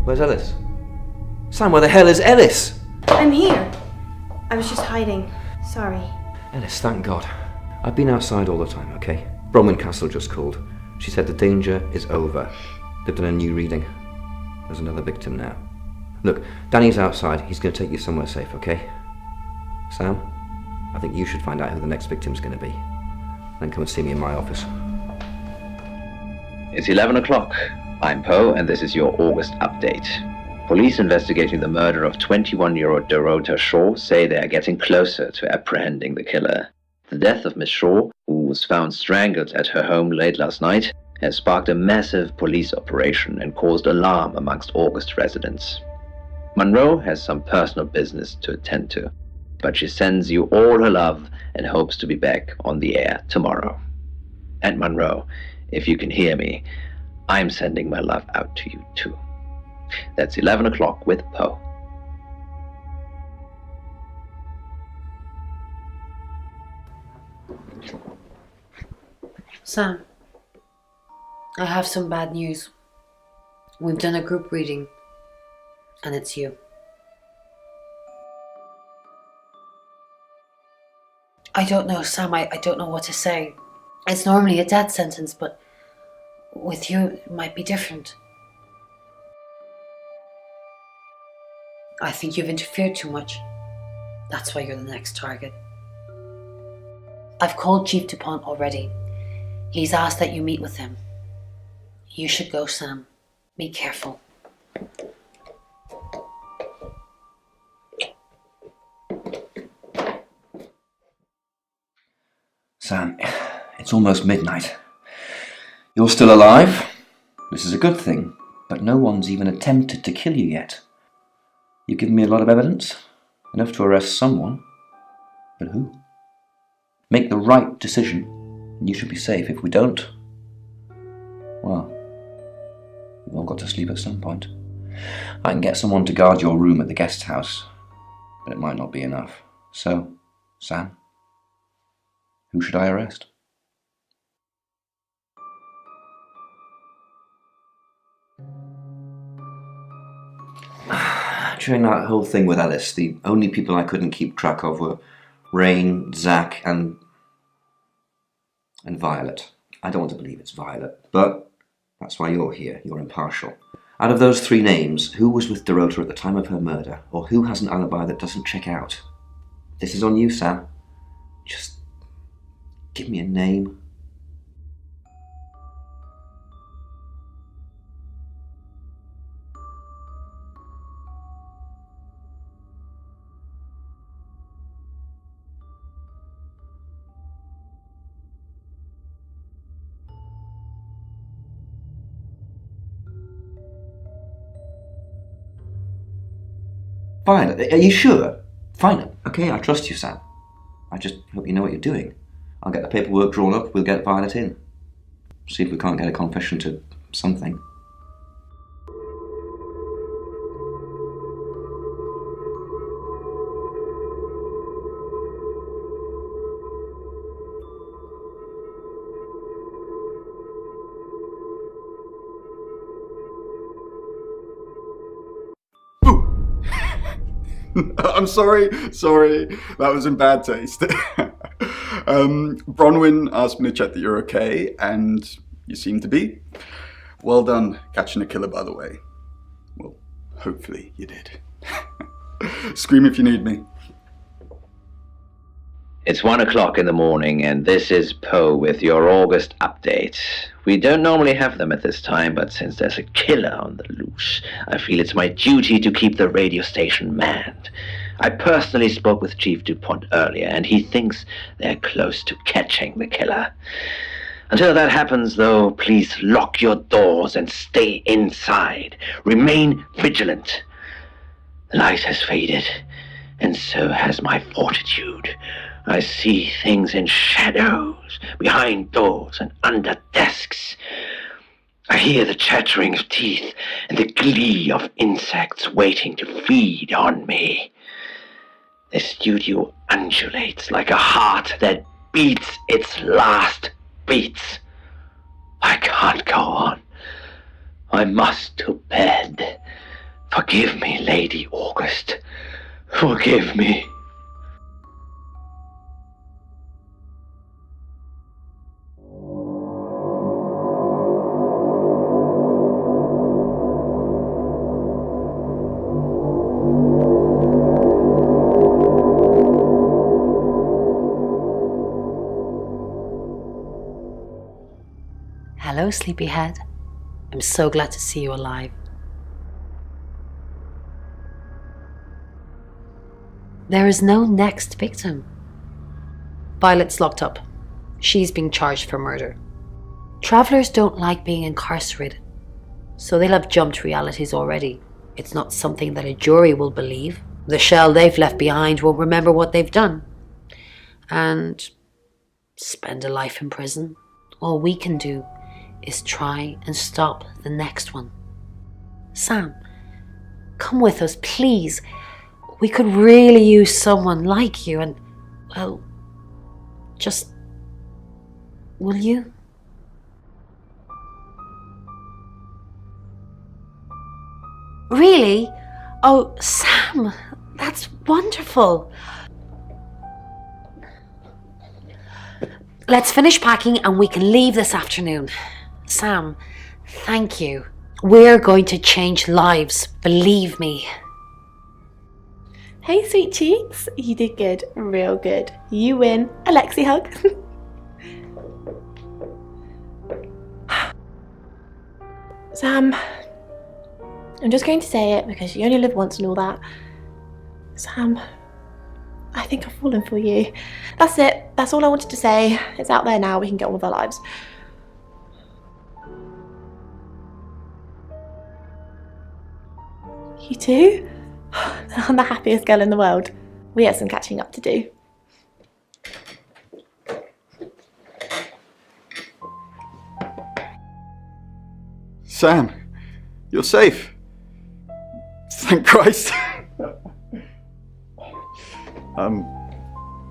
Where's Ellis? Sam, where the hell is Ellis? I'm here. I was just hiding. Sorry. Ellis, thank God. I've been outside all the time, okay? Bronwyn Castle just called. She said the danger is over. They've done a new reading. There's another victim now. Look, Danny's outside. He's going to take you somewhere safe, okay? Sam, I think you should find out who the next victim's going to be. Then come and see me in my office. It's 11 o'clock. I'm Poe, and this is your August update. Police investigating the murder of 21-year-old Dorota Shaw say they are getting closer to apprehending the killer. The death of Miss Shaw, who was found strangled at her home late last night, has sparked a massive police operation and caused alarm amongst August residents. Monroe has some personal business to attend to, but she sends you all her love and hopes to be back on the air tomorrow. And Monroe, if you can hear me, I'm sending my love out to you too. That's 11 o'clock with Poe. Sam, I have some bad news. We've done a group reading, and it's you. I don't know, Sam, I don't know what to say. It's normally a death sentence, but with you, it might be different. I think you've interfered too much. That's why you're the next target. I've called Chief DuPont already. He's asked that you meet with him. You should go, Sam. Be careful. Sam, it's almost midnight. You're still alive. This is a good thing, but no one's even attempted to kill you yet. You've given me a lot of evidence, enough to arrest someone. But who? Make the right decision, and you should be safe. If we don't, well, we've all got to sleep at some point. I can get someone to guard your room at the guest house, but it might not be enough. So, Sam, who should I arrest? During that whole thing with Ellis, the only people I couldn't keep track of were Rain, Zach, and Violet. I don't want to believe it's Violet, but that's why you're here. You're impartial. Out of those three names, who was with Dorota at the time of her murder, or who has an alibi that doesn't check out? This is on you, Sam. Just give me a name. Violet, are you sure? Fine, okay, I trust you, Sam. I just hope you know what you're doing. I'll get the paperwork drawn up, we'll get Violet in. See if we can't get a confession to something. I'm sorry, that was in bad taste. Bronwyn asked me to check that you're okay, and you seem to be. Well done catching a killer, by the way. Well, hopefully you did. Scream if you need me. It's 1 o'clock in the morning, and this is Poe with your August update. We don't normally have them at this time, but since there's a killer on the loose, I feel it's my duty to keep the radio station manned. I personally spoke with Chief DuPont earlier, and he thinks they're close to catching the killer. Until that happens, though, please lock your doors and stay inside. Remain vigilant. The light has faded, and so has my fortitude. I see things in shadows, behind doors and under desks. I hear the chattering of teeth and the glee of insects waiting to feed on me. The studio undulates like a heart that beats its last beats. I can't go on. I must to bed. Forgive me, Lady August. Forgive me. Hello, sleepyhead. I'm so glad to see you alive. There is no next victim. Violet's locked up. She's being charged for murder. Travelers don't like being incarcerated, so they'll have jumped realities already. It's not something that a jury will believe. The shell they've left behind won't remember what they've done. And spend a life in prison. All we can do is try and stop the next one. Sam, come with us, please. We could really use someone like you and, well, just, will you? Really? Oh, Sam, that's wonderful. Let's finish packing and we can leave this afternoon. Sam, thank you. We're going to change lives, believe me. Hey, sweet cheeks. You did good. Real good. You win. Alexi hug. Sam, I'm just going to say it because you only live once and all that. Sam, I think I've fallen for you. That's it. That's all I wanted to say. It's out there now. We can get on with our lives. You too? I'm the happiest girl in the world. We have some catching up to do. Sam, you're safe. Thank Christ.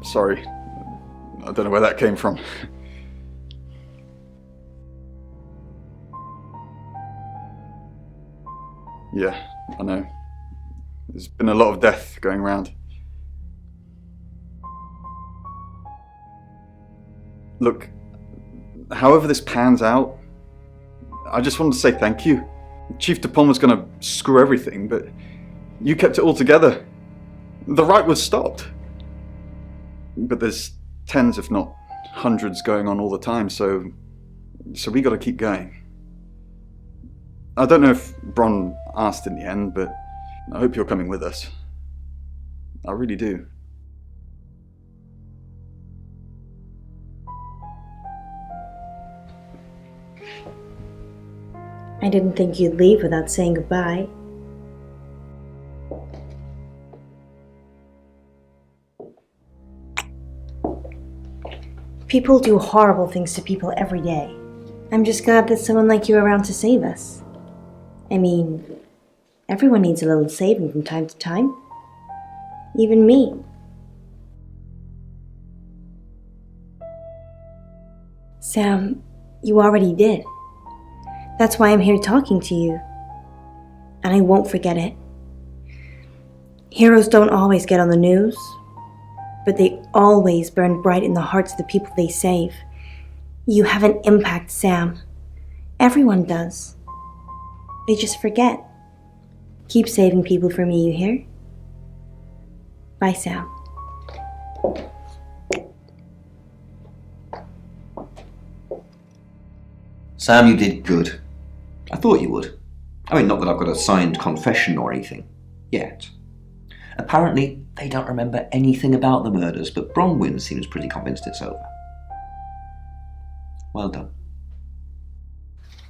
Sorry. I don't know where that came from. Yeah, I know. There's been a lot of death going around. Look, however this pans out, I just wanted to say thank you. Chief Dupont was going to screw everything, but you kept it all together. The riot was stopped. But there's tens, if not hundreds, going on all the time, so we got to keep going. I don't know if Bron asked in the end, but I hope you're coming with us. I really do. I didn't think you'd leave without saying goodbye. People do horrible things to people every day. I'm just glad that someone like you are around to save us. I mean, everyone needs a little saving from time to time. Even me. Sam, you already did. That's why I'm here talking to you. And I won't forget it. Heroes don't always get on the news, but they always burn bright in the hearts of the people they save. You have an impact, Sam. Everyone does. They just forget. Keep saving people for me, you hear? Bye, Sam. Sam, you did good. I thought you would. I mean, not that I've got a signed confession or anything. Yet. Apparently, they don't remember anything about the murders, but Bronwyn seems pretty convinced it's over. Well done.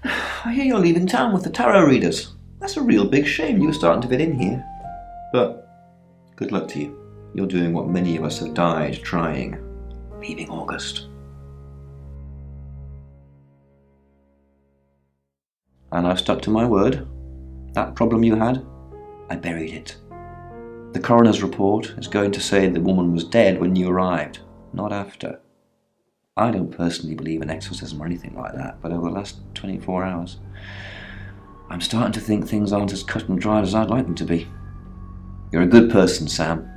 I hear you're leaving town with the tarot readers. That's a real big shame. You were starting to fit in here. But good luck to you. You're doing what many of us have died trying. Leaving August. And I've stuck to my word. That problem you had, I buried it. The coroner's report is going to say the woman was dead when you arrived, not after. I don't personally believe in exorcism or anything like that, but over the last 24 hours, I'm starting to think things aren't as cut and dried as I'd like them to be. You're a good person, Sam.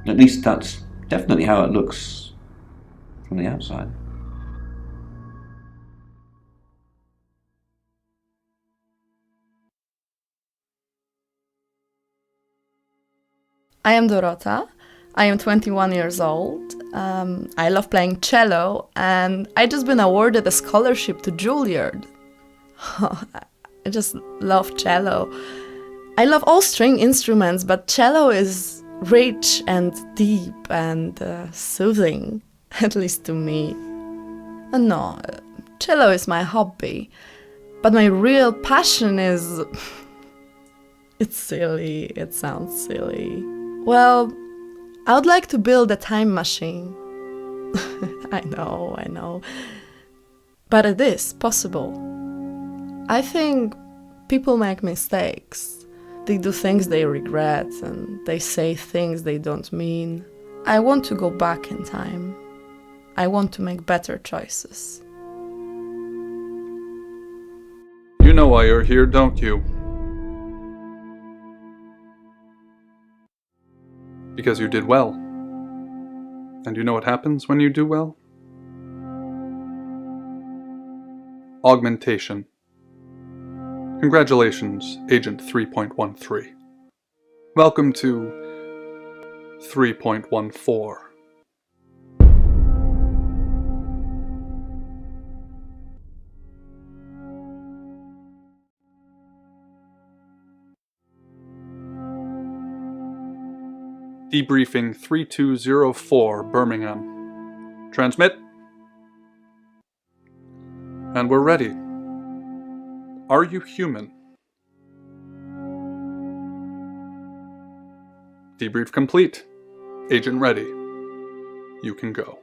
At least that's definitely how it looks from the outside. I am Dorota. I am 21 years old. I love playing cello, and I just been awarded a scholarship to Juilliard. I just love cello. I love all string instruments, but cello is rich and deep and soothing, at least to me. No, cello is my hobby, but my real passion is... It's silly, it sounds silly. Well, I would like to build a time machine. I know. But it is possible. I think people make mistakes. They do things they regret and they say things they don't mean. I want to go back in time. I want to make better choices. You know why you're here, don't you? Because you did well. And you know what happens when you do well? Augmentation. Congratulations, Agent 3.13. Welcome to 3.14. Debriefing 3204, Birmingham. Transmit. And we're ready. Are you human? Debrief complete. Agent ready. You can go.